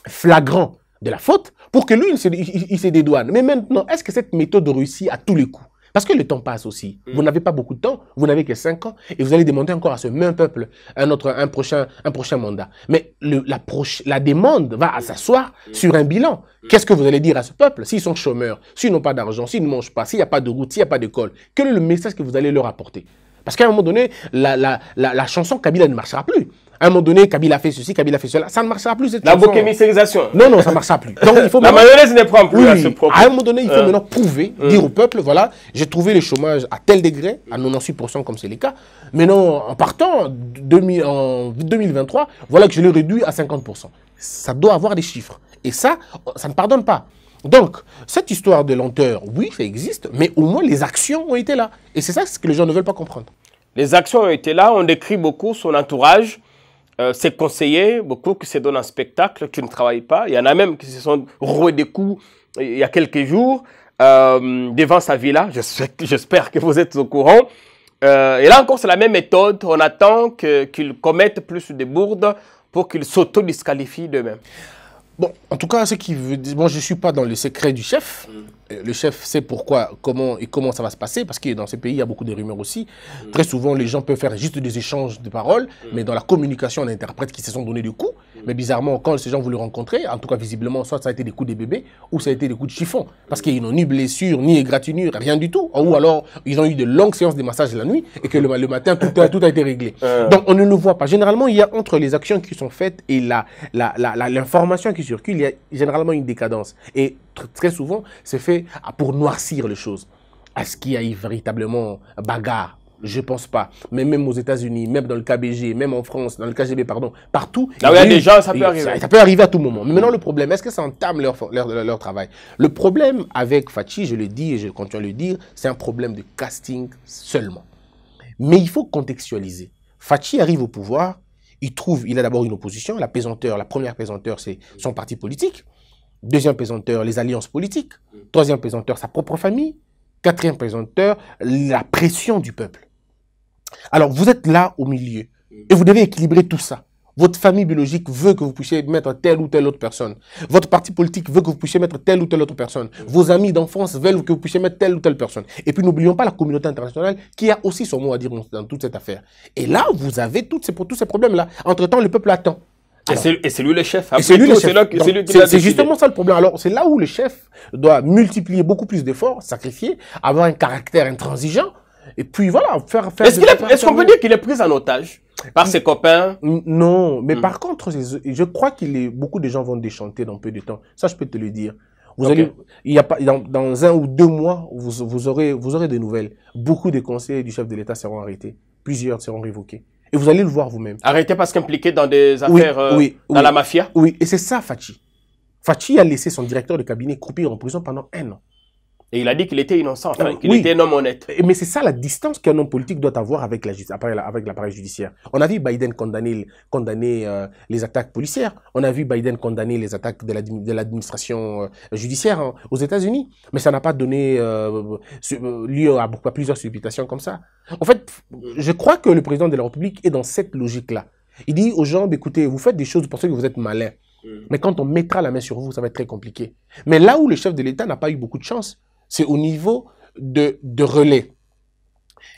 flagrant de la faute pour que lui, il se dédouane. Mais maintenant, est-ce que cette méthode réussit à tous les coups? Parce que le temps passe aussi. Vous n'avez pas beaucoup de temps, vous n'avez que 5 ans, et vous allez demander encore à ce même peuple un prochain mandat. Mais la demande va s'asseoir sur un bilan. Qu'est-ce que vous allez dire à ce peuple? S'ils sont chômeurs, s'ils n'ont pas d'argent, s'ils ne mangent pas, s'il n'y a pas de route, s'il n'y a pas d'école, quel est le message que vous allez leur apporter? Parce qu'à un moment donné, la chanson Kabila ne marchera plus. À un moment donné, Kabila fait ceci, Kabila fait cela. Ça ne marchera plus cette chanson. La bouquémissérisation. Non, non, ça ne marchera plus. Donc, il faut la mayonnaise ne prend plus à ce propos. À un moment donné, il faut maintenant prouver, dire au peuple, voilà, j'ai trouvé le chômage à tel degré, à 98% comme c'est le cas. Maintenant, en partant en 2023, voilà que je l'ai réduit à 50%. Ça doit avoir des chiffres. Et ça ne pardonne pas. Donc, cette histoire de lenteur, oui, ça existe, mais au moins les actions ont été là. Et c'est ça ce que les gens ne veulent pas comprendre. Les actions ont été là, on décrit beaucoup son entourage, ses conseillers, beaucoup qui se donnent un spectacle, qui ne travaillent pas. Il y en a même qui se sont roués des coups il y a quelques jours devant sa villa. J'espère que vous êtes au courant. Et là encore, c'est la même méthode. On attend qu'ils commettent plus de bourdes pour qu'ils s'auto-disqualifient d'eux-mêmes. Bon, en tout cas, ce qui veut dire, moi, je ne suis pas dans le secret du chef. Le chef sait pourquoi, comment ça va se passer, parce que dans ces pays, il y a beaucoup de rumeurs aussi. Très souvent, les gens peuvent faire juste des échanges de paroles, mais dans la communication, on interprète qu'ils se sont donné des coups. Mais bizarrement, quand ces gens voulaient rencontrer, en tout cas, visiblement, soit ça a été des coups de bébé, ou ça a été des coups de chiffon. Parce qu'ils n'ont ni blessure, ni égratignure, rien du tout. Ou alors, ils ont eu de longues séances de massage la nuit, et que le matin, tout a été réglé. Donc, on ne le voit pas. Généralement, il y a entre les actions qui sont faites et l'information qui circule, il y a généralement une décadence. Et très souvent, c'est fait pour noircir les choses. Est-ce qu'il y a eu véritablement bagarre? Je ne pense pas. Mais même aux États-Unis, même dans le KBG, même en France, dans le KGB, pardon, partout. Là où il y a des gens, ça peut arriver. Ça peut arriver à tout moment. Mais maintenant, le problème, est-ce que ça entame leur travail? Le problème avec Fathi, je le dis et je continue à le dire, c'est un problème de casting seulement. Mais il faut contextualiser. Fathi arrive au pouvoir, il a d'abord une opposition. La première pesanteur, c'est son parti politique. Deuxième pesanteur, les alliances politiques. Troisième pesanteur, sa propre famille. Quatrième pesanteur, la pression du peuple. Alors, vous êtes là au milieu et vous devez équilibrer tout ça. Votre famille biologique veut que vous puissiez mettre telle ou telle autre personne. Votre parti politique veut que vous puissiez mettre telle ou telle autre personne. Vos amis d'enfance veulent que vous puissiez mettre telle ou telle personne. Et puis, n'oublions pas la communauté internationale qui a aussi son mot à dire dans toute cette affaire. Et là, vous avez tous ces problèmes-là. Entre-temps, le peuple attend. Et c'est lui le chef. C'est justement ça le problème. Alors, c'est là où le chef doit multiplier beaucoup plus d'efforts, sacrifier, avoir un caractère intransigeant, et puis voilà, faire... Est-ce qu'on peut dire qu'il est pris en otage par ses copains? Non, mais par contre, je crois beaucoup de gens vont déchanter dans peu de temps. Ça, je peux te le dire. Dans 1 ou 2 mois, vous aurez des nouvelles. Beaucoup de conseillers du chef de l'État seront arrêtés. Plusieurs seront révoqués. Et vous allez le voir vous-même. Arrêté parce qu'impliqué dans des affaires dans la mafia? Oui, et c'est ça, Fathi. Fathi a laissé son directeur de cabinet croupir en prison pendant 1 an. Et il a dit qu'il était innocent, enfin, qu'il Oui. était un homme honnête. Mais c'est ça la distance qu'un homme politique doit avoir avec la justice, avec l'appareil judiciaire. On a vu Biden condamner les attaques policières. On a vu Biden condamner les attaques de l'administration judiciaire aux États-Unis. Mais ça n'a pas donné lieu à plusieurs supputations comme ça. En fait, je crois que le président de la République est dans cette logique-là. Il dit aux gens, écoutez, vous faites des choses, vous pensez que vous êtes malin. Mais quand on mettra la main sur vous, ça va être très compliqué. Mais là où le chef de l'État n'a pas eu beaucoup de chance, c'est au niveau de relais.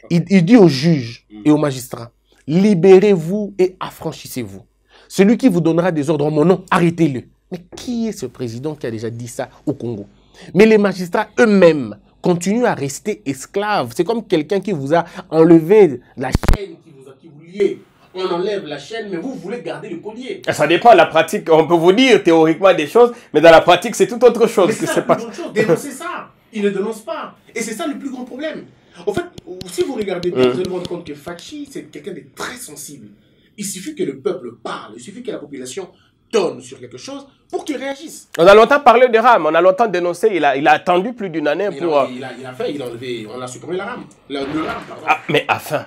Il dit aux juges et aux magistrats, libérez-vous et affranchissez-vous. Celui qui vous donnera des ordres en mon nom, arrêtez-le. Mais qui est ce président qui a déjà dit ça au Congo? Mais les magistrats eux-mêmes continuent à rester esclaves. C'est comme quelqu'un qui vous a enlevé la chaîne qui vous liait. On enlève la chaîne, mais vous voulez garder le collier. Ça dépend de la pratique. On peut vous dire théoriquement des choses, mais dans la pratique, c'est tout autre chose. Mais c'est pas autre chose. Dénoncez ça. Il ne dénonce pas. Et c'est ça le plus grand problème. En fait, si vous regardez bien, vous allez vous rendre compte que Fachi, c'est quelqu'un de très sensible. Il suffit que le peuple parle, il suffit que la population tonne sur quelque chose pour qu'il réagisse. On a longtemps parlé de RAM, on a longtemps dénoncé, il a attendu plus d'une année pour... Il a enlevé, on a supprimé la RAM. Le RAM, pardon. Ah, mais enfin,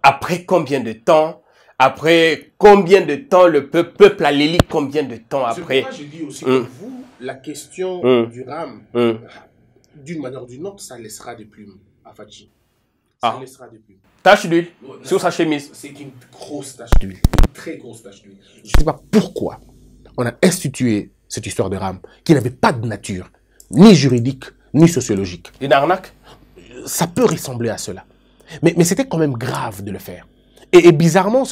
après combien de temps? Après combien de temps le peuple a l'élit? Combien de temps après? C'est pourquoi je dis aussi que vous, la question du RAM, d'une manière ou d'une autre, ça laissera des plumes à Fachi. Ça laissera des plumes. Tache d'huile sur sa chemise. C'est une grosse tache d'huile. Une très grosse tache d'huile. Je ne sais pas pourquoi on a institué cette histoire de RAM qui n'avait pas de nature, ni juridique, ni sociologique. Une arnaque? Ça peut ressembler à cela. Mais c'était quand même grave de le faire. Et bizarrement,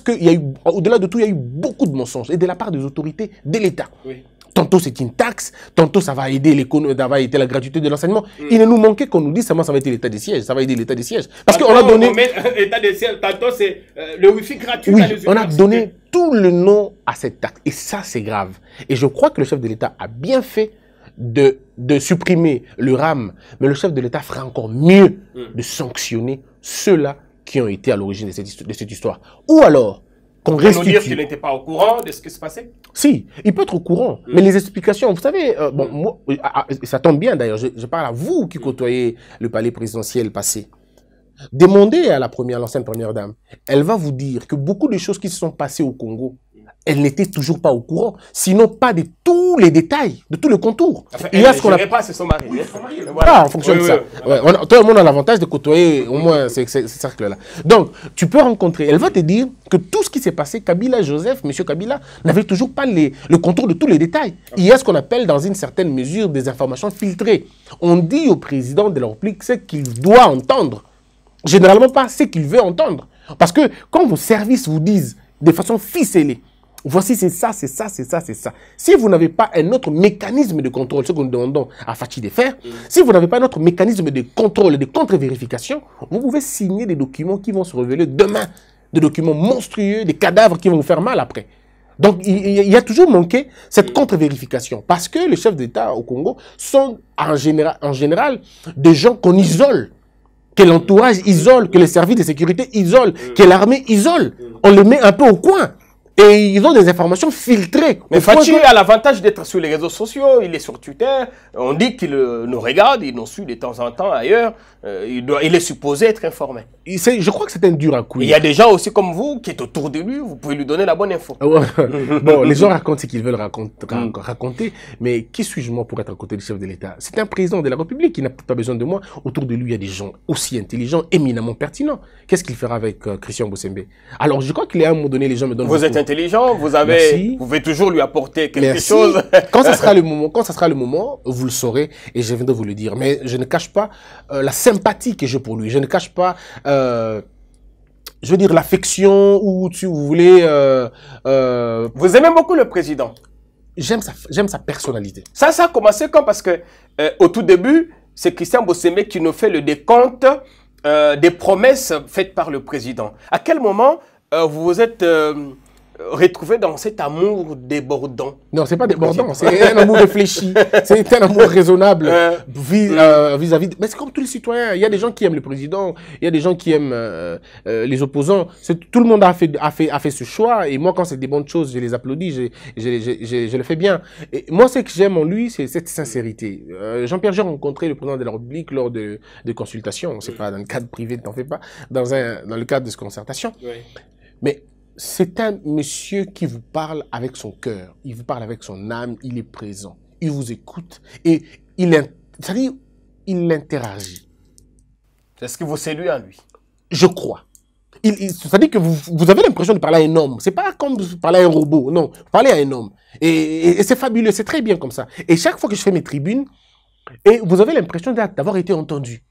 au-delà de tout, il y a eu beaucoup de mensonges, et de la part des autorités de l'État. Oui. Tantôt c'est une taxe, tantôt ça va aider l'économie, ça va aider la gratuité de l'enseignement. Il ne nous manquait qu'on nous dise seulement ça va aider l'état des sièges, ça va aider l'état des sièges. Parce qu'on a donné... L'état des sièges, tantôt c'est le wifi gratuit. Oui, on a donné tout le nom à cette taxe. Et ça c'est grave. Et je crois que le chef de l'État a bien fait de supprimer le RAM, mais le chef de l'État ferait encore mieux de sanctionner ceux-là qui ont été à l'origine de cette histoire. Ou alors, qu'on restitue... nous dire qu'il n'était pas au courant de ce qui se passait? Si, il peut être au courant. Mais les explications, vous savez, bon, moi, ça tombe bien d'ailleurs, je parle à vous qui côtoyez le palais présidentiel passé. Demandez à l'ancienne première dame. Elle va vous dire que beaucoup de choses qui se sont passées au Congo, elle n'était toujours pas au courant, sinon pas de tous les détails, de tout le contour. Enfin, il y a ce qu'on appelle pas, c'est son mari. Oui, voilà, en fonction de ça. Ouais, tout le monde a l'avantage de côtoyer au moins ces cercles-là. Donc, tu peux rencontrer, elle va te dire que tout ce qui s'est passé, Kabila Joseph, M. Kabila, n'avait toujours pas le contour de tous les détails. Il y a ce qu'on appelle, dans une certaine mesure, des informations filtrées. On dit au président de la République ce qu'il doit entendre. Généralement pas ce qu'il veut entendre. Parce que quand vos services vous disent de façon ficelée, voici c'est ça, c'est ça, c'est ça, c'est ça. Si vous n'avez pas un autre mécanisme de contrôle, ce que nous demandons à Fachi de faire, si vous n'avez pas un autre mécanisme de contrôle et de contre-vérification, vous pouvez signer des documents qui vont se révéler demain. Des documents monstrueux, des cadavres qui vont vous faire mal après. Donc, il y a toujours manqué cette contre-vérification. Parce que les chefs d'État au Congo sont en général des gens qu'on isole. Que l'entourage isole, que les services de sécurité isolent, que l'armée isole. On les met un peu au coin. Et ils ont des informations filtrées. Mais Fachi a l'avantage d'être sur les réseaux sociaux, il est sur Twitter, on dit qu'il nous regarde, il nous suit de temps en temps ailleurs, il est supposé être informé. Je crois que c'est un dur à couiller. Il y a des gens aussi comme vous qui est autour de lui, vous pouvez lui donner la bonne info. Bon, les gens racontent ce qu'ils veulent raconter, mais qui suis-je moi pour être à côté du chef de l'État? C'est un président de la République qui n'a pas besoin de moi. Autour de lui, il y a des gens aussi intelligents, éminemment pertinents. Qu'est-ce qu'il fera avec Christian Bossembe? Alors, je crois qu'il y a un moment donné, les gens me donnent... Vous êtes intelligent, vous pouvez toujours lui apporter quelque chose. Quand ça sera le moment, vous le saurez et je viendrai vous le dire. Mais je ne cache pas la sympathie que j'ai pour lui. Je ne cache pas, je veux dire, l'affection ou, si vous voulez... Vous aimez beaucoup le président? J'aime sa personnalité. Ça a commencé quand? Parce que au tout début, c'est Christian Bossembe qui nous fait le décompte des promesses faites par le président. À quel moment vous vous êtes retrouver dans cet amour débordant? Non, c'est pas débordant, c'est un amour réfléchi, c'est un amour raisonnable vis-à-vis. Mais c'est comme tous les citoyens. Il y a des gens qui aiment le président, il y a des gens qui aiment les opposants. Tout le monde a fait ce choix. Et moi, quand c'est des bonnes choses, je les applaudis, je le fais bien. Et moi, ce que j'aime en lui, c'est cette sincérité. Jean-Pierre, j'ai rencontré le président de la République lors de consultations. C'est pas dans le cadre privé, t'en fais pas, dans le cadre de concertation. Oui. Mais c'est un monsieur qui vous parle avec son cœur, il vous parle avec son âme, il est présent, il vous écoute et c'est-à-dire, il interagit. C'est ce qui vous séduit en lui? Je crois. C'est-à-dire que vous avez l'impression de parler à un homme. C'est pas comme parler à un robot, non. Vous parlez à un homme. Et c'est fabuleux, c'est très bien comme ça. Et chaque fois que je fais mes tribunes, et vous avez l'impression d'avoir été entendu.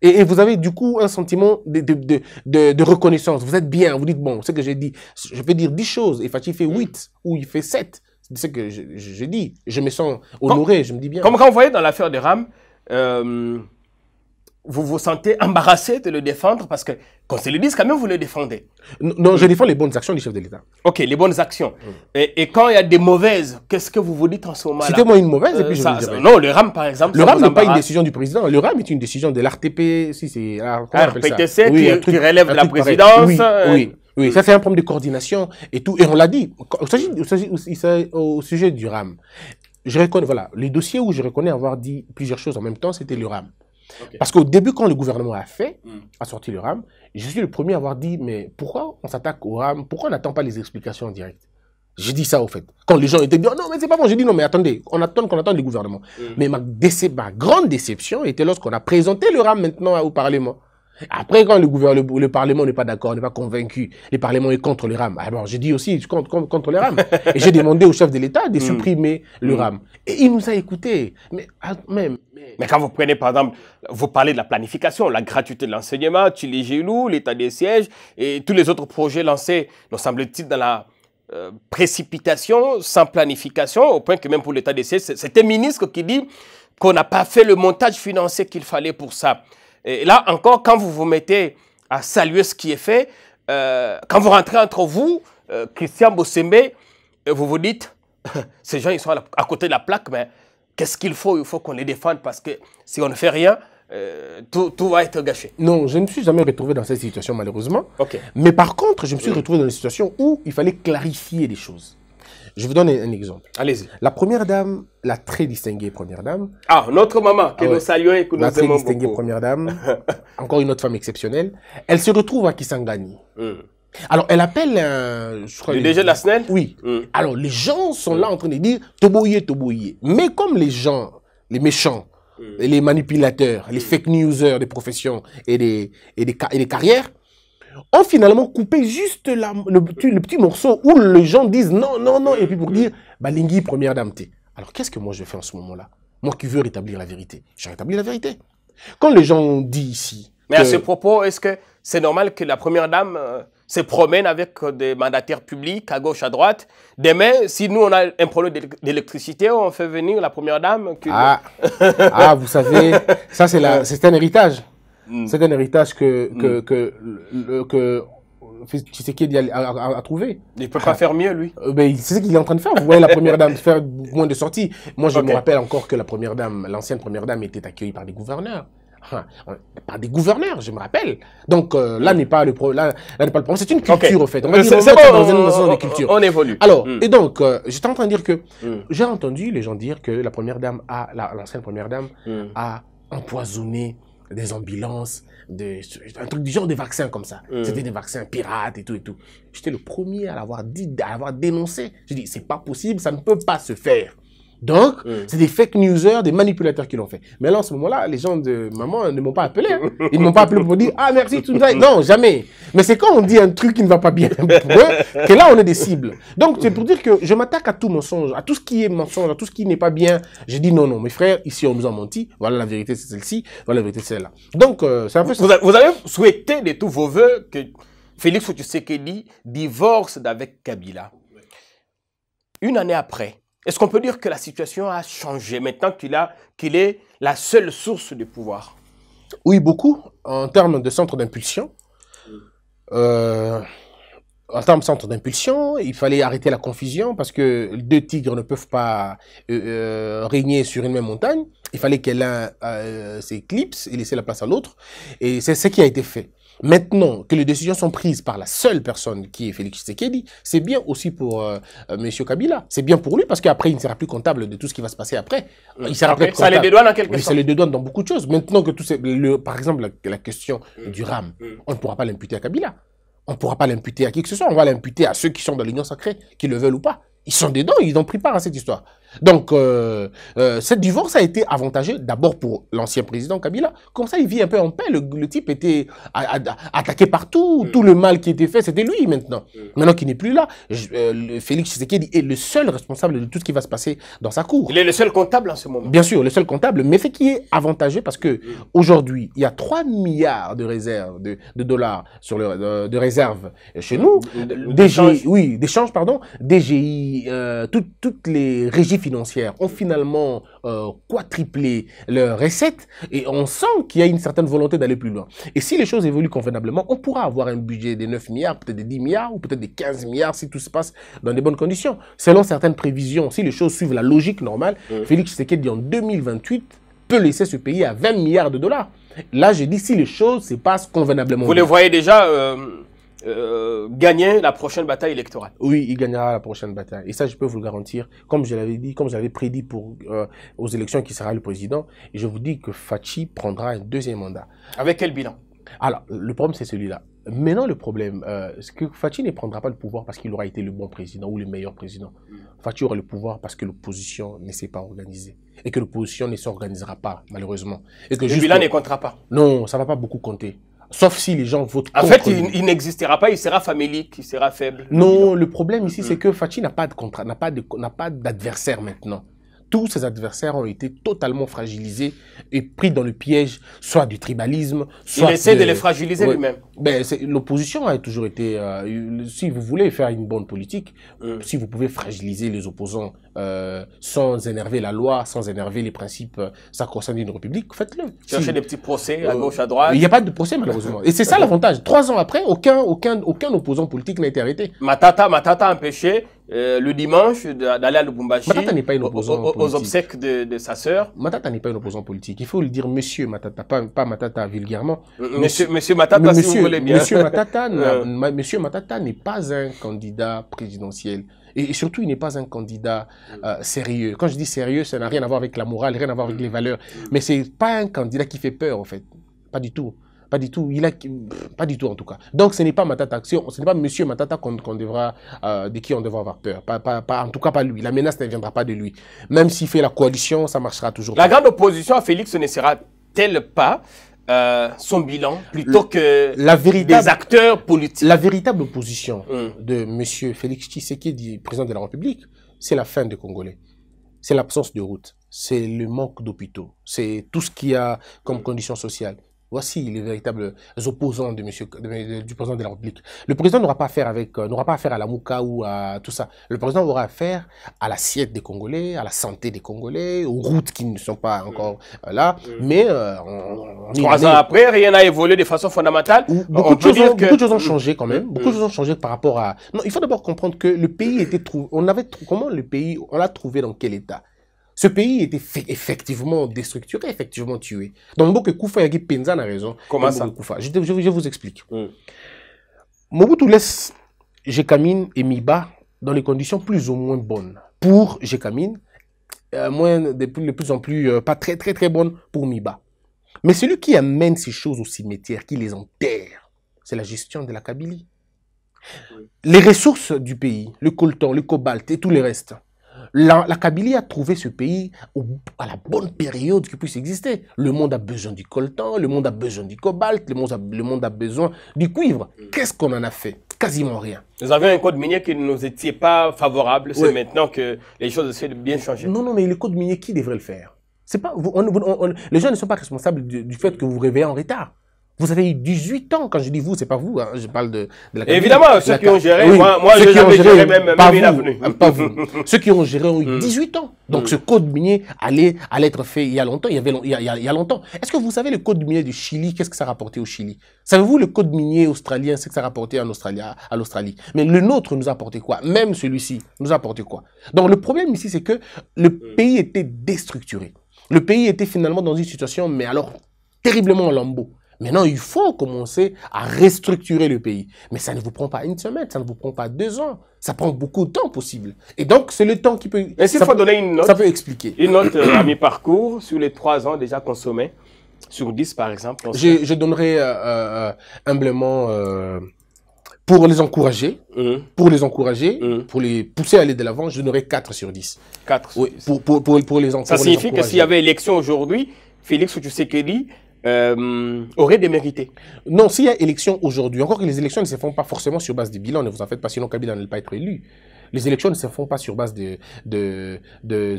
Et vous avez du coup un sentiment de reconnaissance. Vous êtes bien, vous dites, bon, ce que j'ai dit, je peux dire 10 choses, et Fatih fait 8, ou il fait 7. C'est ce que je dis. Je me sens honoré, je me dis bien. Comme quand vous voyez dans l'affaire de Ram, vous vous sentez embarrassé de le défendre parce que, quand c'est le disent, quand même, vous le défendez. Non, je défends les bonnes actions du chef de l'État. Ok, les bonnes actions. Et quand il y a des mauvaises, qu'est-ce que vous vous dites en ce moment-là? Citez-moi une mauvaise et puis je vais le dire. Non, le RAM, par exemple. Le RAM n'est pas une décision du président. Le RAM est une décision de l'RTP. Si c'est RPTC qui relève de la présidence. Oui, ça c'est un problème de coordination et tout. Et on l'a dit. Au sujet du RAM, je reconnais, voilà, les dossiers où je reconnais avoir dit plusieurs choses en même temps, c'était le RAM. Okay. Parce qu'au début, quand le gouvernement a sorti le RAM, je suis le premier à avoir dit, mais pourquoi on s'attaque au RAM? Pourquoi on n'attend pas les explications directes? J'ai dit ça au fait. Quand les gens étaient dit, oh, non, mais c'est pas bon, j'ai dit non, mais attendez, on attend le gouvernement. Mais ma grande déception était lorsqu'on a présenté le RAM maintenant au Parlement. Après, quand le Parlement n'est pas d'accord, n'est pas convaincu, le Parlement est contre le RAM. Alors, j'ai dit aussi contre le RAM. Et j'ai demandé au chef de l'État de supprimer le RAM. Et il nous a écoutés. Mais quand vous prenez, par exemple, vous parlez de la planification, la gratuité de l'enseignement, Tchili Gilou, l'état des sièges et tous les autres projets lancés, nous semble-t-il, dans la précipitation, sans planification, au point que même pour l'état des sièges, c'est un ministre qui dit qu'on n'a pas fait le montage financier qu'il fallait pour ça. Et là encore, quand vous vous mettez à saluer ce qui est fait, quand vous rentrez entre vous, Christian Bossembe, vous vous dites, ces gens ils sont à côté de la plaque, mais qu'est-ce qu'il faut? Il faut qu'on les défende parce que si on ne fait rien, tout va être gâché. Non, je ne me suis jamais retrouvé dans cette situation malheureusement. Okay. Mais par contre, je me suis retrouvé dans une situation où il fallait clarifier les choses. Je vous donne un exemple. Allez-y. La première dame, la très distinguée première dame. Ah, notre maman, que nous saluons et que nous aimons beaucoup. La très distinguée première dame, encore une autre femme exceptionnelle. Elle se retrouve à Kisangani. Alors, elle appelle, je crois... Le DG de la SNEL? Oui. Alors, les gens sont là en train de dire « Toboye, Toboye ». Mais comme les gens, les méchants, les manipulateurs, les fake newsers des professions et des carrières, ont finalement coupé juste le petit morceau où les gens disent non, non, non, et puis pour dire, Balingui, première dame, t'es. Alors, qu'est-ce que moi je fais en ce moment-là? Moi qui veux rétablir la vérité. Je rétablis la vérité. Quand les gens ont dit ici... Mais à ce propos, est-ce que c'est normal que la première dame se promène avec des mandataires publics à gauche, à droite? Demain, si nous, on a un problème d'électricité, on fait venir la première dame vous savez, ça c'est un héritage. C'est un héritage que Tshisekedi a trouvé. Il ne peut pas faire mieux, lui. C'est ce qu'il est en train de faire. Vous voyez la première dame faire moins de sorties. Moi, je me rappelle encore que la première dame, l'ancienne première dame, était accueillie par des gouverneurs. Par des gouverneurs, je me rappelle. Donc là n'est pas le problème. C'est une culture, en fait. On va dire dans une culture. On évolue. Alors, et donc, j'étais en train de dire que j'ai entendu les gens dire que la première dame l'ancienne première dame a empoisonné des ambulances, un truc du genre des vaccins comme ça. C'était des vaccins pirates et tout et tout. J'étais le premier à l'avoir dit, à l'avoir dénoncé. J'ai dit, c'est pas possible, ça ne peut pas se faire. Donc, c'est des fake newsers, des manipulateurs qui l'ont fait. Mais là, en ce moment-là, les gens de maman ne m'ont pas appelé. Hein. Ils ne m'ont pas appelé pour dire, ah merci, tout ça. Non, jamais. Mais c'est quand on dit un truc qui ne va pas bien pour eux, que là, on est des cibles. Donc, c'est pour dire que je m'attaque à tout mensonge, à tout ce qui est mensonge, à tout ce qui n'est pas bien. J'ai dit, non, non, mes frères, ici, on nous a menti. Voilà, la vérité, c'est celle-ci. Voilà, la vérité, c'est celle-là. Donc, c'est un peu ça. Vous avez souhaité de tous vos voeux que Félix Tshisekedi divorce d'avec Kabila. Une année après, est-ce qu'on peut dire que la situation a changé maintenant qu'il est la seule source de pouvoir? Oui, beaucoup. En termes de centre d'impulsion, en termes de centre d'impulsion, il fallait arrêter la confusion parce que deux tigres ne peuvent pas régner sur une même montagne. Il fallait que l'un s'éclipse et laisser la place à l'autre. Et c'est ce qui a été fait. Maintenant que les décisions sont prises par la seule personne qui est Félix Tshisekedi, c'est bien aussi pour M. Kabila. C'est bien pour lui parce qu'après, il ne sera plus comptable de tout ce qui va se passer après. Il sera plus ça les dédouane en quelque sorte. Ça les dédouane dans beaucoup de choses. Maintenant que par exemple, la question du RAM, on ne pourra pas l'imputer à Kabila. On ne pourra pas l'imputer à qui que ce soit. On va l'imputer à ceux qui sont dans l'Union sacrée, qui le veulent ou pas. Ils sont dedans, ils ont pris part à cette histoire. Donc, cette divorce a été avantageux d'abord pour l'ancien président Kabila. Comme ça, il vit un peu en paix. Le type était attaqué partout. Tout le mal qui était fait, c'était lui maintenant. Maintenant qu'il n'est plus là, Félix Tshisekedi est le seul responsable de tout ce qui va se passer dans sa cour. Il est le seul comptable en ce moment. Bien sûr, le seul comptable. Mais ce qui est avantageux parce que aujourd'hui, il y a 3 milliards de réserves, de dollars sur de réserves chez nous. D'échanges, pardon. DGI, toutes les régies financières ont finalement quadruplé leurs recettes et on sent qu'il y a une certaine volonté d'aller plus loin. Et si les choses évoluent convenablement, on pourra avoir un budget de 9 milliards, peut-être de 10 milliards ou peut-être de 15 milliards si tout se passe dans de bonnes conditions. Selon certaines prévisions, si les choses suivent la logique normale, Félix Tshisekedi en 2028 peut laisser ce pays à 20 milliards de dollars. Là, je dis si les choses se passent convenablement. Vous les voyez déjà gagner la prochaine bataille électorale. Oui, il gagnera la prochaine bataille. Et ça, je peux vous le garantir. Comme je l'avais dit, comme j'avais prédit pour aux élections qui sera le président, et je vous dis que Fachi prendra un deuxième mandat. Avec quel bilan? Alors, le problème, c'est celui-là. Maintenant, le problème, c'est que Fachi ne prendra pas le pouvoir parce qu'il aura été le bon président ou le meilleur président. Fachi aura le pouvoir parce que l'opposition ne s'est pas organisée. Et que l'opposition ne s'organisera pas, malheureusement. Et que le bilan ne comptera pas. Non, ça ne va pas beaucoup compter. Sauf si les gens votent contre. En fait, il n'existera pas, il sera famélique, il sera faible. Non, le problème ici, c'est que Fachi n'a pas de contrat, n'a pas d'adversaire maintenant. Tous ses adversaires ont été totalement fragilisés et pris dans le piège, soit du tribalisme, soit... Il essaie de les fragiliser lui-même. Ben, l'opposition a toujours été... si vous voulez faire une bonne politique, si vous pouvez fragiliser les opposants sans énerver la loi, sans énerver les principes sacro-saints d'une république, faites-le. Cherchez des petits procès à gauche, à droite. Il n'y a pas de procès, malheureusement. Et c'est ça l'avantage. 3 ans après, aucun opposant politique n'a été arrêté. Matata a empêché le dimanche d'aller à Lubumbashi. Matata n'est pas une opposante politique. Aux obsèques de sa sœur. Matata n'est pas une opposant politique. Il faut le dire monsieur Matata, pas Matata vulgairement. Monsieur Matata, si vous voulez bien. Monsieur Matata n'est pas un candidat présidentiel. Et surtout, il n'est pas un candidat sérieux. Quand je dis sérieux, ça n'a rien à voir avec la morale, rien à voir avec les valeurs. Mais c'est pas un candidat qui fait peur, en fait. Pas du tout. Pas du tout. Pas du tout, en tout cas. Donc, ce n'est pas Matata. Ce n'est pas monsieur Matata de qui on devra avoir peur. En tout cas, pas lui. La menace ne viendra pas de lui. Même s'il fait la coalition, ça marchera toujours. La grande opposition à Félix ne sera-t-elle pas son bilan plutôt que des acteurs politiques? La véritable opposition de monsieur Félix Tshisekedi, président de la République, c'est la faim des Congolais. C'est l'absence de route. C'est le manque d'hôpitaux. C'est tout ce qu'il y a comme conditions sociales. Voici les véritables opposants du président de la République. Le président n'aura pas affaire à la Mouka ou à tout ça. Le président aura affaire à l'assiette des Congolais, à la santé des Congolais, aux routes qui ne sont pas encore là. Mais 3 ans après, rien n'a évolué de façon fondamentale. Beaucoup de choses ont changé quand même. Beaucoup de choses ont changé par rapport à... Non, il faut d'abord comprendre que le pays était trouvé... Comment le pays, on l'a trouvé dans quel état? Ce pays était effectivement déstructuré, effectivement tué. Donc, Mobutu Kufa Yagi Penza a raison. Comment ça? Je vous explique. Mobutu laisse Jekamine et Miba dans les conditions plus ou moins bonnes. Pour Jekamine, de plus en plus pas très bonnes pour Miba. Mais celui qui amène ces choses au cimetière, qui les enterre, c'est la gestion de la Kabylie. Les ressources du pays, le coltan, le cobalt et tout le reste. La Kabylie a trouvé ce pays à la bonne période qui puisse exister. Le monde a besoin du coltan, le monde a besoin du cobalt, le monde a besoin du cuivre. Qu'est-ce qu'on en a fait? Quasiment rien. Nous avions un code minier qui ne nous était pas favorable. C'est maintenant que les choses essaient de bien changer. Non, mais le code minier, qui devrait le faire? C'est pas, les gens ne sont pas responsables du fait que vous vous réveillez en retard. Vous avez eu 18 ans, quand je dis vous, c'est pas vous, hein, je parle de la Kabylie. Évidemment, ceux qui ont géré, oui, moi je l'avais géré même l'avenue. Pas vous. Ceux qui ont géré ont eu 18 ans. Donc ce code minier allait être fait il y a longtemps, il y a longtemps. Est-ce que vous savez le code minier du Chili, qu'est-ce que ça rapportait au Chili? Savez-vous le code minier australien, c'est que ça rapportait à l'Australie? Mais le nôtre nous a apporté quoi? Même celui-ci nous a apporté quoi? Donc le problème ici, c'est que le pays était déstructuré. Le pays était finalement dans une situation, mais alors terriblement en lambeaux. Maintenant, il faut commencer à restructurer le pays. Mais ça ne vous prend pas une semaine, ça ne vous prend pas 2 ans. Ça prend beaucoup de temps possible. Et donc, c'est le temps qui peut... Et s'il faut donner une note, ça peut expliquer. Une note à mi-parcours sur les 3 ans déjà consommés, sur 10 par exemple. Je donnerais humblement... pour les encourager, pour les pousser à aller de l'avant, je donnerais 4 sur 10. 4 sur 10. Oui, pour les encourager. Ça signifie que s'il y avait élection aujourd'hui, Félix Tshisekedi aurait démérité. Non, s'il y a élection aujourd'hui, encore que les élections ne se font pas forcément sur base des bilans, ne vous en faites pas, sinon Kabila n'allait pas être élu. Les élections ne se font pas sur base des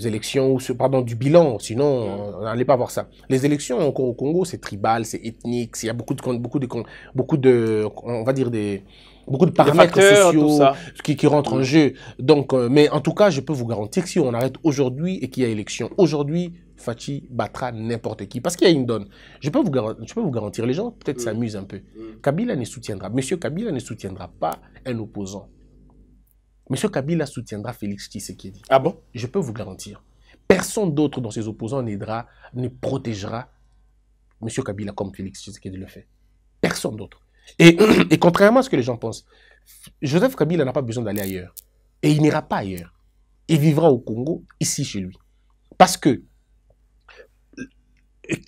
élections, ou pardon, du bilan, sinon on n'allait pas voir ça. Les élections au Congo, c'est tribal, c'est ethnique, il y a beaucoup de on va dire beaucoup de paramètres sociaux qui rentrent en jeu. Donc, mais en tout cas, je peux vous garantir que si on arrête aujourd'hui et qu'il y a élection aujourd'hui, Fachi battra n'importe qui. Parce qu'il y a une donne. Je peux vous garantir, les gens peut-être s'amusent un peu. Kabila ne soutiendra, Monsieur Kabila ne soutiendra pas un opposant. Monsieur Kabila soutiendra Félix Tshisekedi. Ah bon? Je peux vous garantir. Personne d'autre dans ses opposants n'aidera, ne protégera Monsieur Kabila comme Félix Tshisekedi le fait. Personne d'autre. Et contrairement à ce que les gens pensent, Joseph Kabila n'a pas besoin d'aller ailleurs. Et il n'ira pas ailleurs. Il vivra au Congo, ici chez lui. Parce que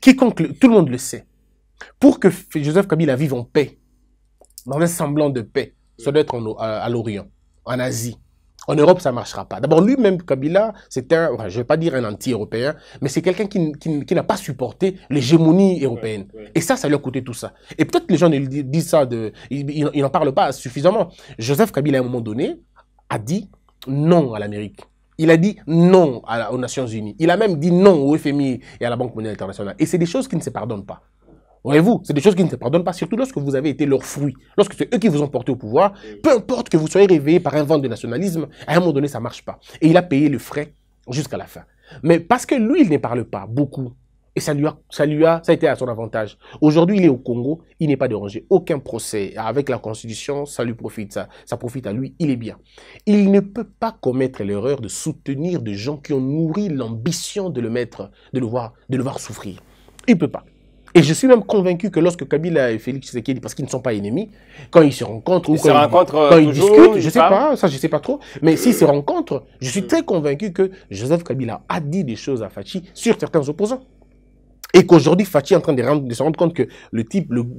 tout le monde le sait. Pour que Joseph Kabila vive en paix, dans un semblant de paix, ça doit être à l'Orient, en Asie. En Europe, ça ne marchera pas. D'abord, lui-même, Kabila, c'est je ne vais pas dire un anti-européen, mais c'est quelqu'un qui n'a pas supporté l'hégémonie européenne. Et ça lui a coûté tout ça. Et peut-être que les gens disent ça, ils n'en parlent pas suffisamment. Joseph Kabila, à un moment donné, a dit non à l'Amérique. Il a dit non aux Nations Unies. Il a même dit non au FMI et à la Banque mondiale internationale. Et c'est des choses qui ne se pardonnent pas. Voyez-vous, c'est des choses qui ne se pardonnent pas, surtout lorsque vous avez été leur fruit, lorsque c'est eux qui vous ont porté au pouvoir, peu importe que vous soyez réveillé par un vent de nationalisme, à un moment donné, ça ne marche pas. Et il a payé le frais jusqu'à la fin. Mais parce que lui, il ne parle pas beaucoup, et ça a été à son avantage. Aujourd'hui, il est au Congo, il n'est pas dérangé. Aucun procès. Avec la Constitution, ça lui profite, ça profite à lui, il est bien. Il ne peut pas commettre l'erreur de soutenir des gens qui ont nourri l'ambition de le voir souffrir. Il ne peut pas. Et je suis même convaincu que lorsque Kabila et Félix Tshisekedi, parce qu'ils ne sont pas ennemis, quand ils se rencontrent ou quand ils discutent, je ne sais pas, ça je ne sais pas trop, mais s'ils se rencontrent, je suis très convaincu que Joseph Kabila a dit des choses à Fachi sur certains opposants. Et qu'aujourd'hui, Fachi est en train de se rendre compte que le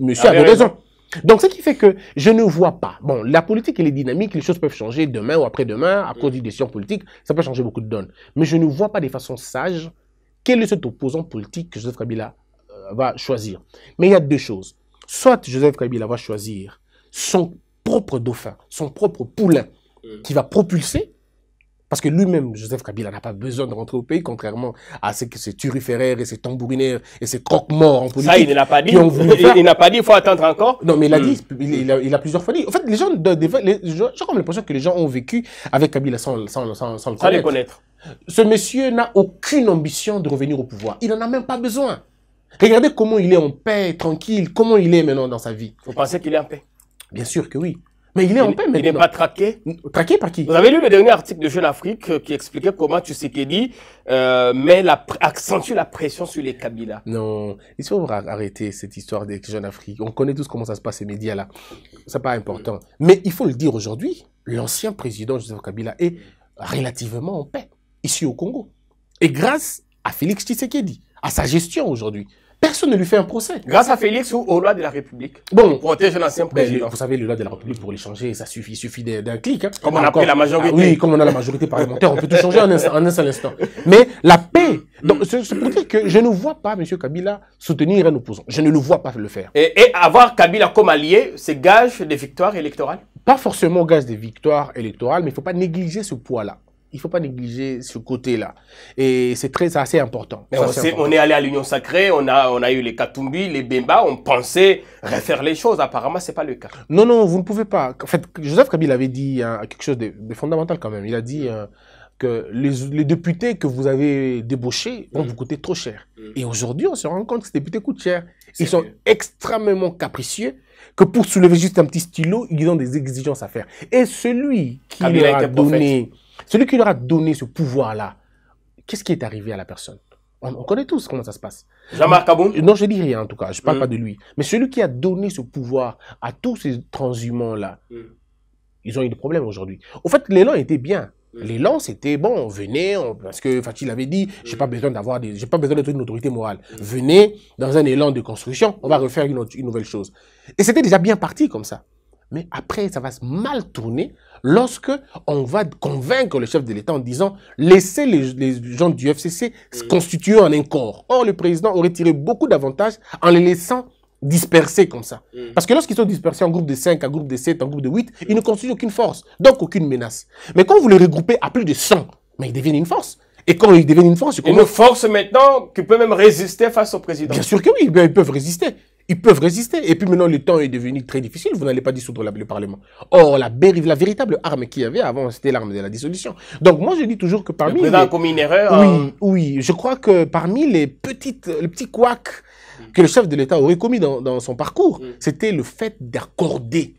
monsieur avait raison. Donc, ce qui fait que je ne vois pas. Bon, la politique, elle est dynamique, les choses peuvent changer demain ou après-demain, à cause d'une décision politique, ça peut changer beaucoup de donnes. Mais je ne vois pas de façon sage quel est cet opposant politique que Joseph Kabila va choisir. Mais il y a deux choses. Soit Joseph Kabila va choisir son propre dauphin, son propre poulain, qui va propulser, parce que lui-même, Joseph Kabila n'a pas besoin de rentrer au pays, contrairement à ces turiféraires et ces tambourinaires et ces croque-morts en politique. Ça, il n'a pas dit. Il n'a pas dit, il faut attendre encore. Non, mais il a dit, il a plusieurs fois dit. En fait, les gens, j'ai comme l'impression que les gens ont vécu avec Kabila sans le connaître. Ce monsieur n'a aucune ambition de revenir au pouvoir. Il n'en a même pas besoin. Regardez comment il est en paix, tranquille, comment il est maintenant dans sa vie. Vous pensez qu'il est en paix? Bien sûr que oui. Mais il est en paix maintenant. Il n'est pas traqué? Traqué par qui? Vous avez lu le dernier article de Jeune Afrique qui expliquait comment Tshisekedi accentue la pression sur les Kabila. Non, il faut arrêter cette histoire des Jeune Afrique. On connaît tous comment ça se passe, ces médias-là. C'est pas important. Mais il faut le dire aujourd'hui, l'ancien président Joseph Kabila est relativement en paix, ici au Congo. Et grâce à Félix Tshisekedi, à sa gestion aujourd'hui. Personne ne lui fait un procès. Grâce à Félix ou aux lois de la République. Bon, on protège l'ancien président. Vous savez, les lois de la République, pour les changer, ça suffit, il suffit d'un clic. Hein. Comme on a pris la majorité. Oui, comme on a la majorité parlementaire, on peut tout changer en un seul instant. Mais la paix, c'est pour dire que je ne vois pas M. Kabila soutenir un opposant. Je ne le vois pas le faire. Et avoir Kabila comme allié, c'est gage des victoires électorales? Pas forcément gage des victoires électorales, mais il ne faut pas négliger ce poids-là. il ne faut pas négliger ce côté-là. Et c'est assez important. Mais on est allé à l'Union Sacrée, on a eu les Katumbi, les Bemba, on pensait refaire les choses. Apparemment, ce n'est pas le cas. Non, non, vous ne pouvez pas. En fait, Joseph Kabila avait dit quelque chose de fondamental quand même. Il a dit que les députés que vous avez débauchés vont vous coûter trop cher. Et aujourd'hui, on se rend compte que ces députés coûtent cher. Ils sont extrêmement capricieux, que pour soulever juste un petit stylo, ils ont des exigences à faire. Et celui qui leur a donné ce pouvoir-là, qu'est-ce qui est arrivé à la personne? On connaît tous comment ça se passe. Jean-Marc Aboum? Non, je dis rien en tout cas, je ne parle pas de lui. Mais celui qui a donné ce pouvoir à tous ces transhumants-là, ils ont eu des problèmes aujourd'hui. Au fait, l'élan était bien. L'élan, c'était bon, venez, parce que Fathi l'avait dit, j'ai pas besoin d'être une autorité morale. Venez dans un élan de construction, on va refaire une nouvelle chose. Et c'était déjà bien parti comme ça. Mais après, ça va mal tourner lorsque on va convaincre le chef de l'État en disant laissez les gens du FCC se constituer en un corps. Or, le président aurait tiré beaucoup d'avantages en les laissant dispersés comme ça. Parce que lorsqu'ils sont dispersés en groupe de 5, en groupe de 7, en groupe de 8, ils ne constituent aucune force, donc aucune menace. Mais quand vous les regroupez à plus de 100, mais ils deviennent une force. Et quand ils deviennent une force... Une force maintenant qui peut même résister face au président. Bien sûr que oui, ils peuvent résister. Ils peuvent résister. Et puis maintenant, le temps est devenu très difficile. Vous n'allez pas dissoudre le Parlement. Or, la véritable arme qu'il y avait avant, c'était l'arme de la dissolution. Donc, moi, je dis toujours que parmi... Le président a commis une erreur. Oui, oui. Je crois que parmi les petits couacs que le chef de l'État aurait commis dans son parcours, c'était le fait d'accorder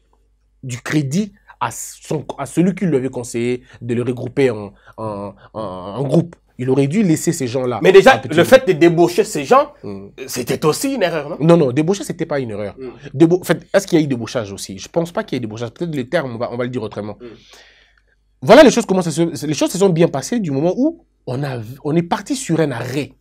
du crédit à celui qui lui avait conseillé de le regrouper en groupe. Il aurait dû laisser ces gens-là. Mais déjà, le fait de débaucher ces gens, c'était aussi une erreur, non? Non, non, débaucher, c'était pas une erreur. En fait, est-ce qu'il y a eu débauchage aussi? Je pense pas qu'il y ait eu débauchage. Peut-être le terme, on va le dire autrement. Voilà, les choses se sont bien passées du moment où on est parti sur un arrêt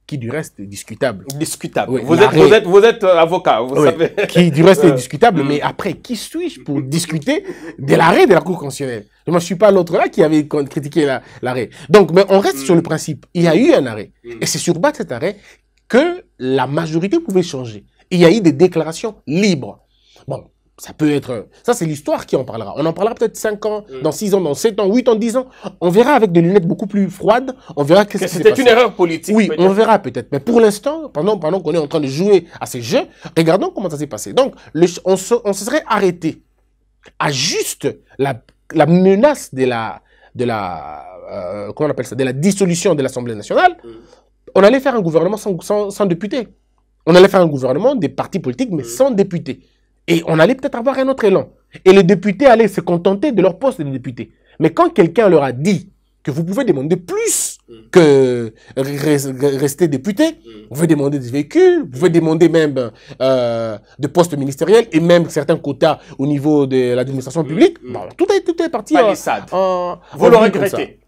qui du reste est discutable. Discutable. Oui, vous êtes avocat, vous savez. Qui du reste est discutable, mais après, qui suis-je pour discuter de l'arrêt de la Cour constitutionnelle? Moi, je ne suis pas l'autre là qui avait critiqué l'arrêt. Donc, mais on reste sur le principe. Il y a eu un arrêt. Et c'est sur base de cet arrêt que la majorité pouvait changer. Et il y a eu des déclarations libres. Bon, ça peut être... Ça, c'est l'histoire qui en parlera. On en parlera peut-être 5 ans, dans 6 ans, dans 7 ans, 8 ans, 10 ans. On verra avec des lunettes beaucoup plus froides. On verra qu'est-ce qui s'est passé. C'était une erreur politique. Oui, on verra peut-être. Mais pour l'instant, pendant qu'on est en train de jouer à ces jeux, regardons comment ça s'est passé. Donc, on se serait arrêté à juste la menace de comment on appelle ça, de la dissolution de l'Assemblée nationale. On allait faire un gouvernement sans députés. On allait faire un gouvernement des partis politiques, mais sans députés. Et on allait peut-être avoir un autre élan. Et les députés allaient se contenter de leur poste de député. Mais quand quelqu'un leur a dit que vous pouvez demander plus que rester député, vous pouvez demander des véhicules, vous pouvez demander même de postes ministériels et même certains quotas au niveau de l'administration publique, bon, tout est parti vous le regrettez?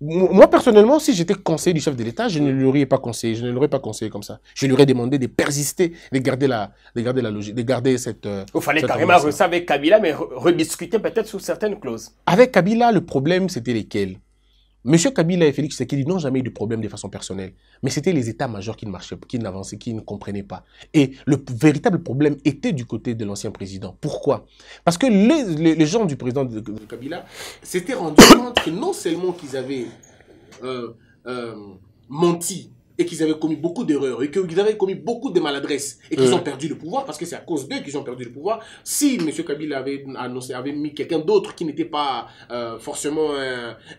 Moi, personnellement, si j'étais conseiller du chef de l'État, je ne l'aurais pas conseillé. Je ne l'aurais pas conseillé comme ça. Je lui aurais demandé de persister, de garder la logique, de garder cette... Il fallait carrément rester avec Kabila, mais rediscuter peut-être sur certaines clauses. Avec Kabila, le problème, c'était lesquels? Monsieur Kabila et Félix Tshisekedi n'ont jamais eu de problème de façon personnelle. Mais c'était les états-majors qui ne marchaient pas, qui n'avançaient, qui ne comprenaient pas. Et le véritable problème était du côté de l'ancien président. Pourquoi? Parce que les gens du président de Kabila s'étaient rendus compte que non seulement qu'ils avaient menti et qu'ils avaient commis beaucoup d'erreurs et qu'ils avaient commis beaucoup de maladresses et qu'ils ont perdu le pouvoir, parce que c'est à cause d'eux qu'ils ont perdu le pouvoir. Si M. Kabila avait mis quelqu'un d'autre qui n'était pas forcément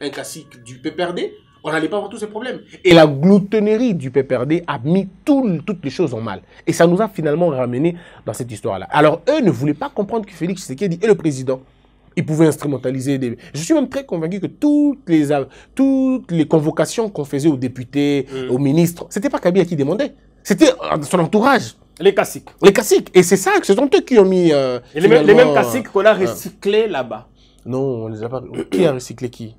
un cacique du PPRD, on n'allait pas avoir tous ces problèmes. Et la gloutonnerie du PPRD a mis toutes les choses en mal. Et ça nous a finalement ramené dans cette histoire-là. Alors, eux ne voulaient pas comprendre que Félix Tshisekedi est le président. Ils pouvaient instrumentaliser des... Je suis même très convaincu que toutes les convocations qu'on faisait aux députés, aux ministres, c'était pas Kabila qui demandait. C'était son entourage. Les caciques. Les caciques. Et c'est ça, ce sont eux qui ont mis... les mêmes caciques qu'on a recyclés là-bas. Non, on les a pas... Qui a recyclé qui?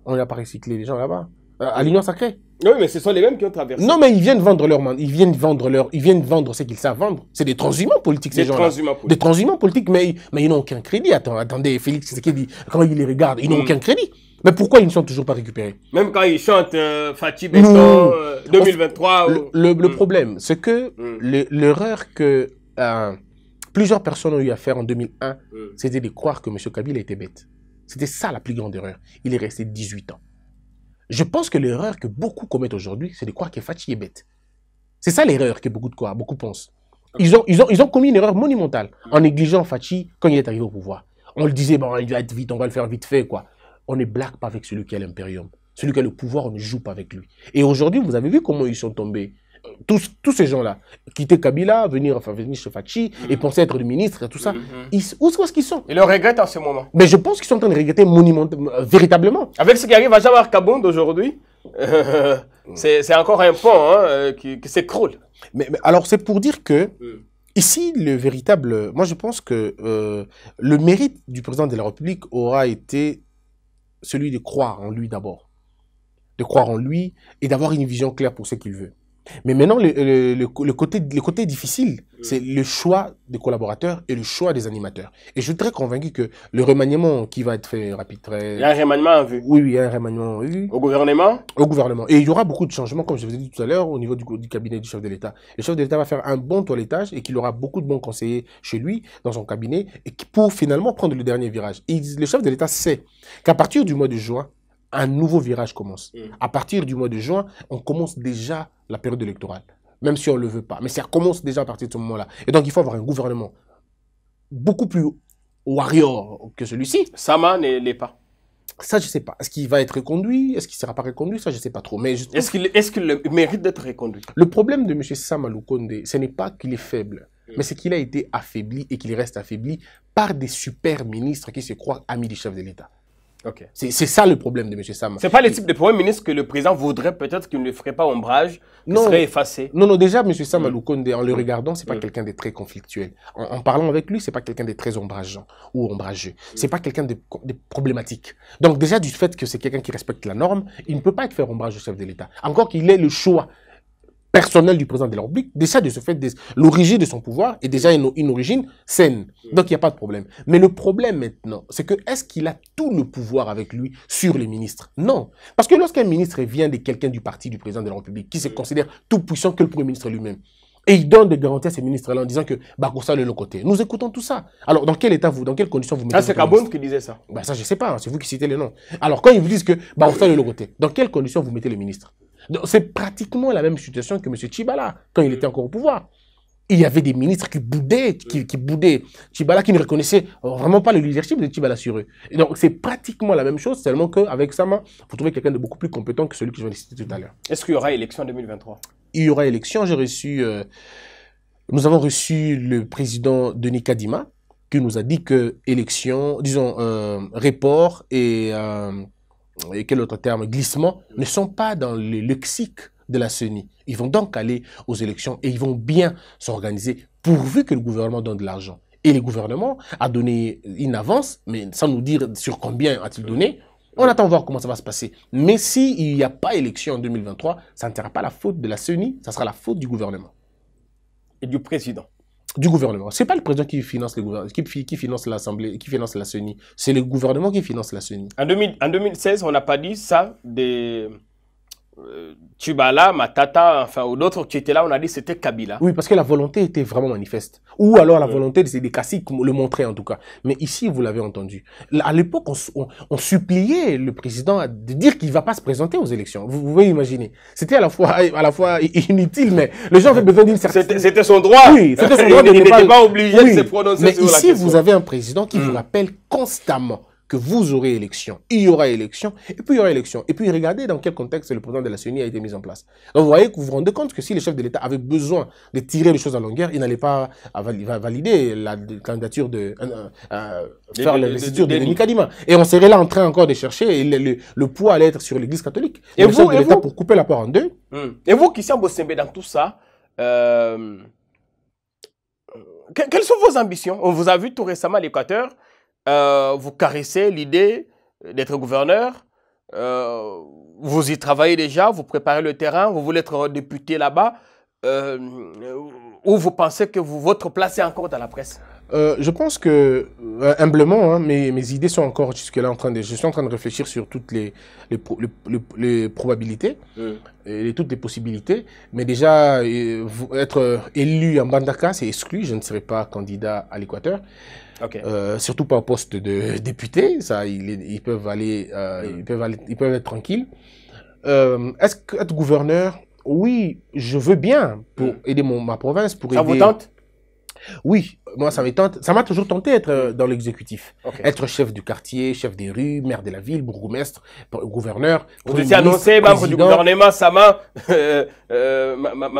On n'a pas recyclé les gens là-bas. À l'Union Sacrée. Oui, mais ce sont les mêmes qui ont traversé. Non, mais ils viennent vendre ils viennent vendre ce qu'ils savent vendre. C'est des transhumants politiques, ces gens-là. Des transhumants politiques, mais ils n'ont aucun crédit. Attendez, Félix Tshisekedi, quand il les regarde, ils n'ont aucun crédit. Mais pourquoi ils ne sont toujours pas récupérés? Même quand ils chantent Fathi Béton 2023. Le problème, c'est que l'erreur que plusieurs personnes ont eu à faire en 2001, c'était de croire que M. Kabila était bête. C'était ça la plus grande erreur. Il est resté 18 ans. Je pense que l'erreur que beaucoup commettent aujourd'hui, c'est de croire que Fachi est bête. C'est ça l'erreur que beaucoup pensent. Ils ont commis une erreur monumentale en négligeant Fachi quand il est arrivé au pouvoir. On le disait, bon, il va être vite, on va le faire vite fait, quoi. On ne blague pas avec celui qui a l'impérium. Celui qui a le pouvoir, on ne joue pas avec lui. Et aujourd'hui, vous avez vu comment ils sont tombés. Tous ces gens-là, quitter Kabila, venir chez Fachi et penser être le ministre et tout ça, où est-ce qu'ils sont? Ils le regrettent en ce moment. Mais je pense qu'ils sont en train de regretter véritablement. Avec ce qui arrive à Jean-Marc Kabound aujourd'hui, c'est encore un pont hein, qui s'écroule. Mais alors, c'est pour dire que, ici, le véritable... Moi, je pense que le mérite du président de la République aura été celui de croire en lui d'abord. De croire en lui et d'avoir une vision claire pour ce qu'il veut. Mais maintenant, le côté difficile, c'est le choix des collaborateurs et le choix des animateurs. Et je suis très convaincu que le remaniement qui va être fait rapide, Il y a un remaniement en vue. Oui, il y a un remaniement en vue. Au gouvernement? Au gouvernement. Et il y aura beaucoup de changements, comme je vous ai dit tout à l'heure, au niveau du cabinet du chef de l'État. Le chef de l'État va faire un bon toilettage et qu'il aura beaucoup de bons conseillers chez lui, dans son cabinet, et pour finalement prendre le dernier virage. Et le chef de l'État sait qu'à partir du mois de juin, un nouveau virage commence. À partir du mois de juin, on commence déjà la période électorale, même si on ne le veut pas. Mais ça commence déjà à partir de ce moment-là. Et donc, il faut avoir un gouvernement beaucoup plus warrior que celui-ci. Sama ne l'est pas. Ça, je ne sais pas. Est-ce qu'il va être reconduit? Est-ce qu'il ne sera pas reconduit? Ça, je ne sais pas trop. Est-ce qu'il mérite d'être reconduit? Le problème de M. Sama Lukonde, ce n'est pas qu'il est faible, mais c'est qu'il a été affaibli et qu'il reste affaibli par des super ministres qui se croient amis du chef de l'État. Okay. C'est ça le problème de M. Sama. Ce n'est pas le type de premier ministre que le président voudrait peut-être qu'il ne ferait pas ombrage, qu'il serait effacé. Non, déjà, M. Sama Lukonde, en le regardant, ce n'est pas quelqu'un de très conflictuel. En parlant avec lui, ce n'est pas quelqu'un de très ombrageant ou ombrageux. Ce n'est pas quelqu'un de problématique. Donc déjà, du fait que c'est quelqu'un qui respecte la norme, il ne peut pas être fait ombrage au chef de l'État. Encore qu'il ait le choix personnel du président de la République, déjà de ce fait, l'origine de son pouvoir est déjà une origine saine. Donc, il n'y a pas de problème. Mais le problème maintenant, c'est que est-ce qu'il a tout le pouvoir avec lui sur les ministres? Non. Parce que lorsqu'un ministre vient de quelqu'un du parti du président de la République, qui se considère tout puissant que le Premier ministre lui-même, et il donne des garanties à ces ministres-là en disant que Bakoussa est le côté. Nous écoutons tout ça. Alors, dans quel état dans quelles conditions vous mettez... Ah, c'est Kabound qui disait ça. Ça, je ne sais pas. Hein, c'est vous qui citez les noms. Alors, quand ils vous disent que Bakoussa est le côté, dans quelles conditions vous mettez les ministres? C'est pratiquement la même situation que M. Tchibala, quand il était encore au pouvoir. Il y avait des ministres qui boudaient, qui boudaient Tchibala, qui ne reconnaissaient vraiment pas le leadership de Tchibala sur eux. Et donc, c'est pratiquement la même chose, seulement qu'avec Sama, vous trouvez quelqu'un de beaucoup plus compétent que celui que je viens de citer tout à l'heure. Est-ce qu'il y aura élection en 2023? Il y aura élection. Nous avons reçu le président Denis Kadima, qui nous a dit que élection, disons, report et quel autre terme, glissement, ne sont pas dans le lexique de la CENI. Ils vont donc aller aux élections et ils vont bien s'organiser pourvu que le gouvernement donne de l'argent. Et le gouvernement a donné une avance, mais sans nous dire sur combien a-t-il donné. On attend voir comment ça va se passer. Mais s'il n'y a pas élection en 2023, ça ne sera pas la faute de la CENI, ça sera la faute du gouvernement. Et du président? Du gouvernement. Ce n'est pas le président qui finance le gouvernement, qui finance l'Assemblée, qui finance la CENI. C'est le gouvernement qui finance la CENI. En 2016, on n'a pas dit ça des Tchibala, Matata, enfin, ou d'autres qui étaient là, on a dit que c'était Kabila. Oui, parce que la volonté était vraiment manifeste. Ou alors la volonté des caciques le montrait en tout cas. Mais ici, vous l'avez entendu. À l'époque, on suppliait le président de dire qu'il ne va pas se présenter aux élections. Vous pouvez imaginer. C'était à la fois inutile, mais les gens avaient besoin d'une certaine... C'était son droit. Oui, c'était son droit. Il n'était pas obligé de se prononcer mais sur la ici, question. vous avez un président qui vous rappelle constamment que vous aurez élection, il y aura élection, et puis il y aura élection. Et puis regardez dans quel contexte le président de la CENI a été mis en place. Donc vous voyez que vous vous rendez compte que si le chef de l'État avait besoin de tirer les choses à longueur, il n'allait pas valider la candidature faire l'investiture de Denis Kadima. Et on serait là en train encore de chercher, et le poids allait être sur l'Église catholique. Et le chef de l'État, pour couper la part en deux. Et vous, Christian Bossembe, dans tout ça, quelles sont vos ambitions? On vous a vu tout récemment à l'Équateur. Vous caressez l'idée d'être gouverneur, vous y travaillez déjà, vous préparez le terrain, vous voulez être député là-bas, ou vous pensez que votre place est encore dans la presse? Je pense que, humblement, hein, mes idées sont encore jusque-là en train de... Je suis en train de réfléchir sur toutes les probabilités et toutes les possibilités. Mais déjà, être élu en Bandaka, c'est exclu. Je ne serai pas candidat à l'Équateur. Okay. Surtout pas au poste de député. Ça, ils peuvent aller, ils peuvent être tranquilles. Est-ce qu'être gouverneur, oui, je veux bien pour aider ma province. Pour ça aider... vous tente? Oui, moi ça m'étente. Ça m'a toujours tenté d'être dans l'exécutif. Être chef du quartier, chef des rues, maire de la ville, bourgmestre, gouverneur. Vous étiez annoncé membre du gouvernement Sama,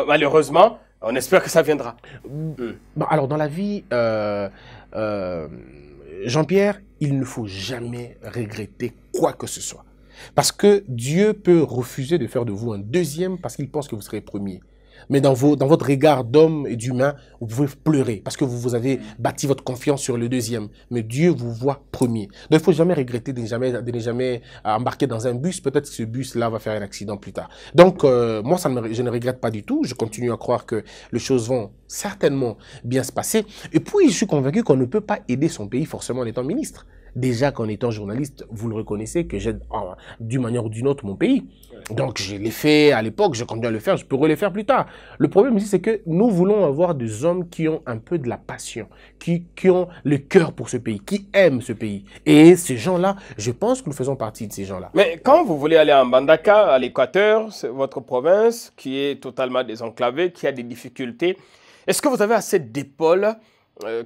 malheureusement. On espère que ça viendra. Bon, alors dans la vie, Jean-Pierre, il ne faut jamais regretter quoi que ce soit. Parce que Dieu peut refuser de faire de vous un deuxième parce qu'il pense que vous serez premier. Mais dans votre regard d'homme et d'humain, vous pouvez pleurer parce que vous avez bâti votre confiance sur le deuxième. Mais Dieu vous voit premier. Donc, il ne faut jamais regretter de ne jamais embarquer dans un bus. Peut-être que ce bus-là va faire un accident plus tard. Donc, moi, je ne regrette pas du tout. Je continue à croire que les choses vont certainement bien se passer. Et puis, je suis convaincu qu'on ne peut pas aider son pays forcément en étant ministre. Déjà qu'en étant journaliste, vous le reconnaissez que j'aide d'une manière ou d'une autre mon pays. Donc, je l'ai fait à l'époque, je continue à le faire, je pourrais le faire plus tard. Le problème ici, c'est que nous voulons avoir des hommes qui ont un peu de la passion, qui ont le cœur pour ce pays, qui aiment ce pays. Et ces gens-là, je pense que nous faisons partie de ces gens-là. Mais quand vous voulez aller en Bandaka, à l'Équateur, c'est votre province qui est totalement désenclavée, qui a des difficultés, est-ce que vous avez assez d'épaules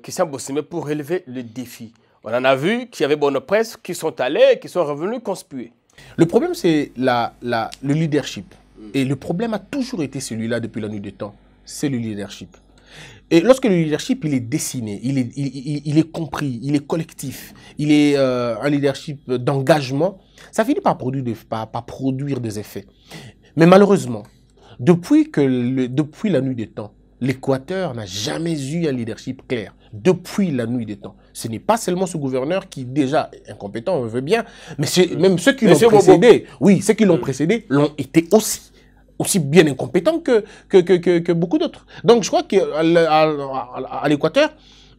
qui sont bossées pour relever le défi? On en a vu qu'il y avait bonne presse qui sont allés, qui sont revenus conspuer. Le problème, c'est le leadership. Et le problème a toujours été celui-là depuis la nuit des temps. C'est le leadership. Et lorsque le leadership, il est dessiné, il est compris, il est collectif, il est un leadership d'engagement, ça finit par produire des effets. Mais malheureusement, depuis la nuit des temps, l'Équateur n'a jamais eu un leadership clair. Depuis la nuit des temps. Ce n'est pas seulement ce gouverneur qui déjà est incompétent, on veut bien, mais même ceux qui l'ont précédé, oui, ceux qui l'ont précédé l'ont été aussi bien incompétents que beaucoup d'autres. Donc je crois qu'à l'Équateur,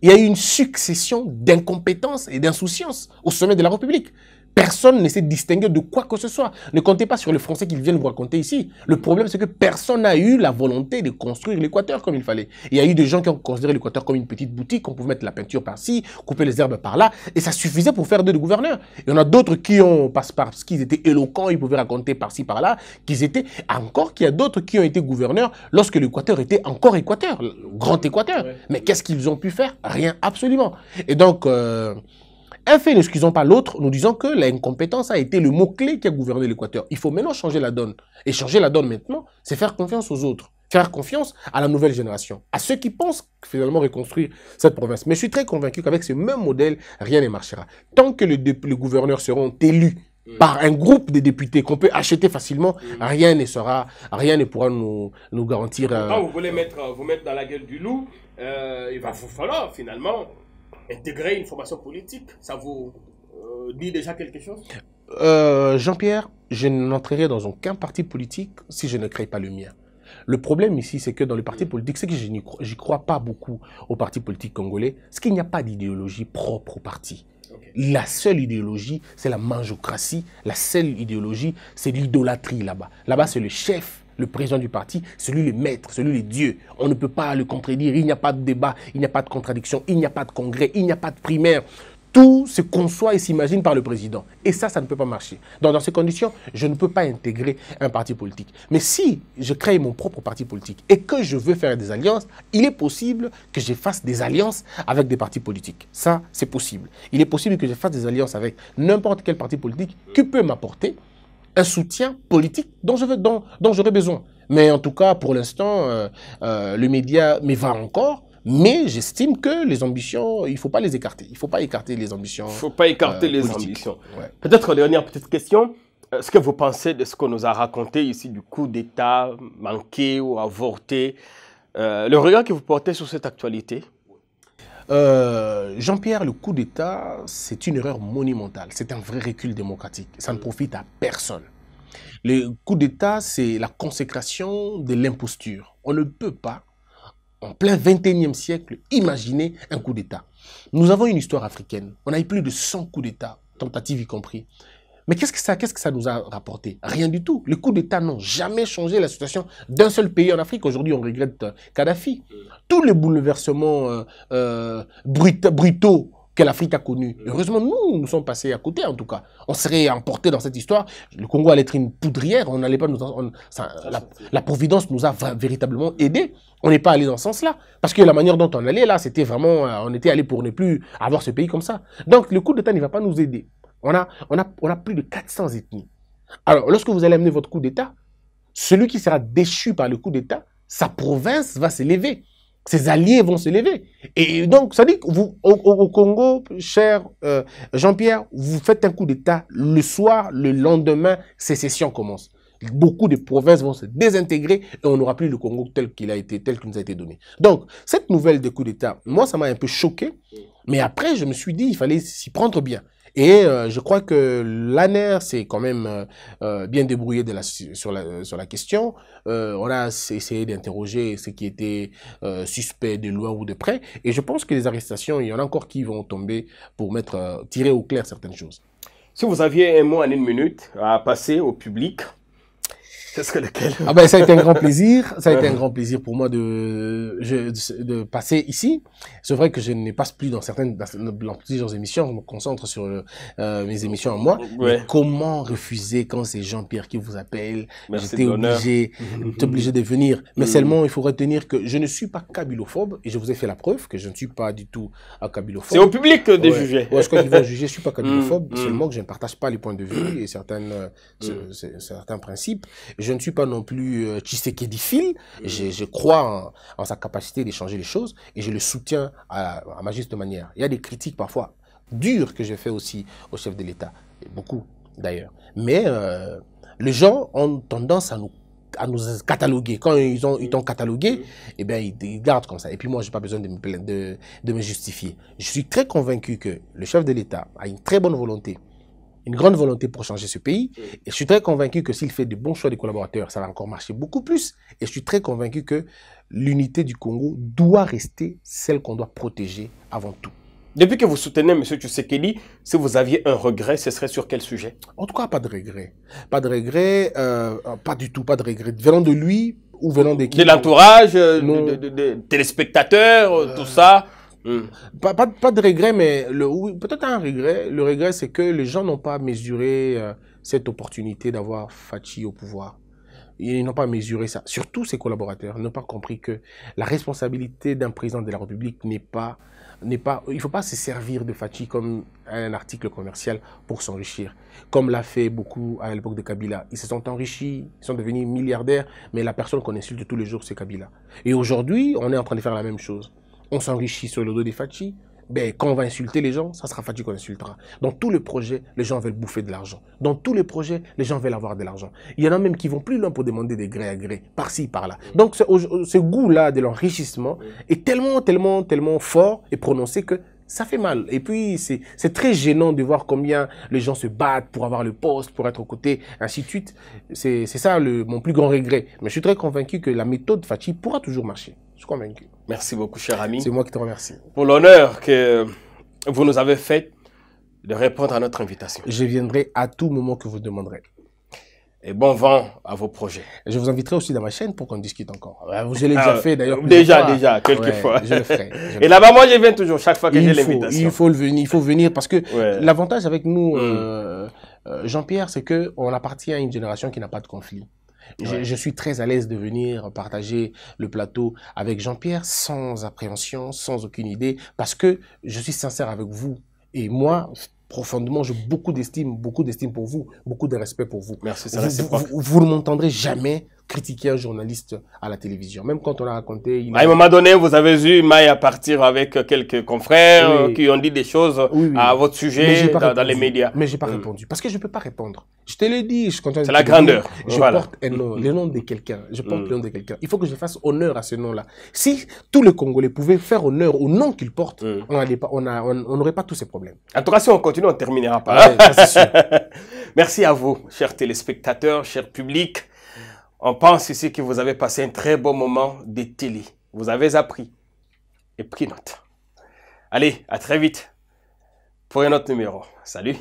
il y a eu une succession d'incompétence et d'insouciance au sommet de la République. Personne ne s'est distingué de quoi que ce soit. Ne comptez pas sur les Français qu'ils viennent vous raconter ici. Le problème, c'est que personne n'a eu la volonté de construire l'Équateur comme il fallait. Il y a eu des gens qui ont considéré l'Équateur comme une petite boutique, on pouvait mettre la peinture par-ci, couper les herbes par-là, et ça suffisait pour faire d'eux des gouverneurs. Il y en a d'autres qui ont, parce qu'ils étaient éloquents, ils pouvaient raconter par-ci, par-là, qu'il y a d'autres qui ont été gouverneurs lorsque l'Équateur était encore Équateur, le grand Équateur. Ouais. Mais qu'est-ce qu'ils ont pu faire? Rien, absolument. Et donc... un fait n'excusons pas l'autre, nous disons que l'incompétence a été le mot-clé qui a gouverné l'Équateur. Il faut maintenant changer la donne. Et changer la donne maintenant, c'est faire confiance aux autres. Faire confiance à la nouvelle génération. À ceux qui pensent finalement reconstruire cette province. Mais je suis très convaincu qu'avec ce même modèle, rien ne marchera. Tant que les gouverneurs seront élus par un groupe de députés qu'on peut acheter facilement, rien ne pourra nous garantir... Quand vous voulez vous mettre dans la gueule du loup, il va vous falloir finalement... intégrer une formation politique, ça vous dit déjà quelque chose? Jean-Pierre, je n'entrerai dans aucun parti politique si je ne crée pas le mien. Le problème ici, c'est que dans les partis politiques, c'est que je n'y crois pas beaucoup aux partis politiques congolais, c'est qu'il n'y a pas d'idéologie propre au parti. Okay. La seule idéologie, c'est la mangiocratie. La seule idéologie, c'est l'idolâtrie là-bas. Là-bas, c'est le chef. Le président du parti, celui le maître, celui le Dieu. On ne peut pas le contredire, il n'y a pas de débat, il n'y a pas de contradiction, il n'y a pas de congrès, il n'y a pas de primaire. Tout se conçoit et s'imagine par le président. Et ça ne peut pas marcher. Donc, dans ces conditions, je ne peux pas intégrer un parti politique. Mais si je crée mon propre parti politique et que je veux faire des alliances, il est possible que je fasse des alliances avec des partis politiques. Ça, c'est possible. Il est possible que je fasse des alliances avec n'importe quel parti politique qui peut m'apporter un soutien politique dont j'aurais besoin. Mais en tout cas, pour l'instant, le média me va encore. Mais j'estime que les ambitions, il ne faut pas les écarter. Il ne faut pas écarter les ambitions. Il ne faut pas écarter les ambitions. Ouais. Peut-être dernière petite question. Est-ce que vous pensez de ce qu'on nous a raconté ici du coup d'État manqué ou avorté, le regard que vous portez sur cette actualité? Jean-Pierre, le coup d'État, c'est une erreur monumentale. C'est un vrai recul démocratique. Ça ne profite à personne. Le coup d'État, c'est la consécration de l'imposture. On ne peut pas en plein 21e siècle, imaginez un coup d'État. Nous avons une histoire africaine. On a eu plus de 100 coups d'État, tentatives y compris. Mais qu'est-ce que ça nous a rapporté? Rien du tout. Les coups d'État n'ont jamais changé la situation d'un seul pays en Afrique. Aujourd'hui, on regrette Kadhafi. Tous les bouleversements brutaux que l'Afrique a connus. Heureusement, nous sommes passés à côté, en tout cas. On serait emportés dans cette histoire. Le Congo allait être une poudrière. On n'allait pas la Providence nous a véritablement aidés. On n'est pas allé dans ce sens-là. Parce que la manière dont on allait, là, c'était vraiment... on était allé pour ne plus avoir ce pays comme ça. Donc, le coup d'État ne va pas nous aider. On a plus de 400 ethnies. Alors, lorsque vous allez amener votre coup d'État, celui qui sera déchu par le coup d'État, sa province va s'élever. Ses alliés vont se lever. Et donc, ça dit que vous, au Congo, cher Jean-Pierre, vous faites un coup d'État le soir, le lendemain, sécession commence. Beaucoup de provinces vont se désintégrer et on n'aura plus le Congo tel qu'il nous a été donné. Donc, cette nouvelle des coups d'État, moi, ça m'a un peu choqué. Mais après, je me suis dit, il fallait s'y prendre bien. Et je crois que l'ANER s'est quand même bien débrouillé sur la question. On a essayé d'interroger ceux qui étaient suspects de loin ou de près. Et je pense que les arrestations, il y en a encore qui vont tomber pour tirer au clair certaines choses. Si vous aviez un mot en 1 minute à passer au public, ce serait lequel? Ah ben, ça a été un grand plaisir. Ça a été un grand plaisir pour moi de passer ici. C'est vrai que je ne passe plus dans plusieurs émissions. Je me concentre sur mes émissions à moi. Ouais. Mais comment refuser quand c'est Jean-Pierre qui vous appelle? J'étais obligé de venir. Mais seulement, il faut retenir que je ne suis pas kabylophobe et je vous ai fait la preuve que je ne suis pas du tout un kabylophobe. C'est au public de juger. Ouais, je crois qu'ils vont juger. Je ne suis pas kabylophobe. Seulement que je ne partage pas les points de vue et certains principes. Je ne suis pas non plus tshisekediphile. Je crois en sa capacité d'échanger les choses et je le soutiens à ma juste manière. Il y a des critiques parfois dures que j'ai fait aussi au chef de l'État, beaucoup d'ailleurs. Mais les gens ont tendance à nous cataloguer. Quand ils t'ont catalogué, eh bien, ils gardent comme ça. Et puis moi, je n'ai pas besoin de me justifier. Je suis très convaincu que le chef de l'État a une très bonne volonté, une grande volonté pour changer ce pays. Et je suis très convaincu que s'il fait de bons choix des collaborateurs, ça va encore marcher beaucoup plus. Et je suis très convaincu que l'unité du Congo doit rester celle qu'on doit protéger avant tout. Depuis que vous soutenez M. Tshisekedi, si vous aviez un regret, ce serait sur quel sujet? En tout cas, pas de regret. Pas de regret, pas du tout, pas de regret. Venant de lui ou venant de qui? De l'entourage, de téléspectateurs, tout ça. Pas de regret, mais peut-être un regret. Le regret, c'est que les gens n'ont pas mesuré cette opportunité d'avoir Fachi au pouvoir. Ils n'ont pas mesuré ça. Surtout ses collaborateurs n'ont pas compris que la responsabilité d'un président de la République il ne faut pas se servir de Fachi comme un article commercial pour s'enrichir. Comme l'a fait beaucoup à l'époque de Kabila. Ils se sont enrichis, ils sont devenus milliardaires, mais la personne qu'on insulte tous les jours, c'est Kabila. Et aujourd'hui, on est en train de faire la même chose. On s'enrichit sur le dos des Fachi. Ben, quand on va insulter les gens, ça sera Fachi qu'on insultera. Dans tous les projets, les gens veulent bouffer de l'argent. Dans tous les projets, les gens veulent avoir de l'argent. Il y en a même qui vont plus loin pour demander des gré à gré, par-ci, par-là. Donc, ce goût-là de l'enrichissement est tellement fort et prononcé que ça fait mal. Et puis, c'est très gênant de voir combien les gens se battent pour avoir le poste, pour être aux côtés, ainsi de suite. C'est ça mon plus grand regret. Mais je suis très convaincu que la méthode Fachi pourra toujours marcher. Je suis convaincu. Merci beaucoup, cher ami. C'est moi qui te remercie. Pour l'honneur que vous nous avez fait de répondre à notre invitation. Je viendrai à tout moment que vous demanderez. Et bon vent à vos projets. Je vous inviterai aussi dans ma chaîne pour qu'on disque encore. Je l'ai déjà fait d'ailleurs. Déjà, quelques fois. Je le ferai. Et là-bas, moi, je viens toujours chaque fois que j'ai l'invitation. Il faut venir parce que l'avantage avec nous, Jean-Pierre, c'est qu'on appartient à une génération qui n'a pas de conflit. Je suis très à l'aise de venir partager le plateau avec Jean-Pierre sans appréhension, sans aucune idée, parce que je suis sincère avec vous. Et moi, profondément, j'ai beaucoup d'estime pour vous, beaucoup de respect pour vous. Merci, c'est réciproque. Vous ne m'entendrez jamais critiquer un journaliste à la télévision. Même quand on a raconté... À un moment donné, vous avez vu Maï partir avec quelques confrères qui ont dit des choses à votre sujet dans les médias. Mais je n'ai pas répondu. Parce que je ne peux pas répondre. Je te l'ai dit. C'est la grandeur. Je porte le nom de quelqu'un. Je porte le nom de quelqu'un. Il faut que je fasse honneur à ce nom-là. Si tous les Congolais pouvaient faire honneur au nom qu'ils portent, on n'aurait pas tous ces problèmes. En tout cas, si on continue, on ne terminera pas. Ouais, ça, c'est sûr. Merci à vous, chers téléspectateurs, chers publics. On pense ici que vous avez passé un très bon moment de télé. vous avez appris et pris note. Allez, à très vite pour un autre numéro. Salut!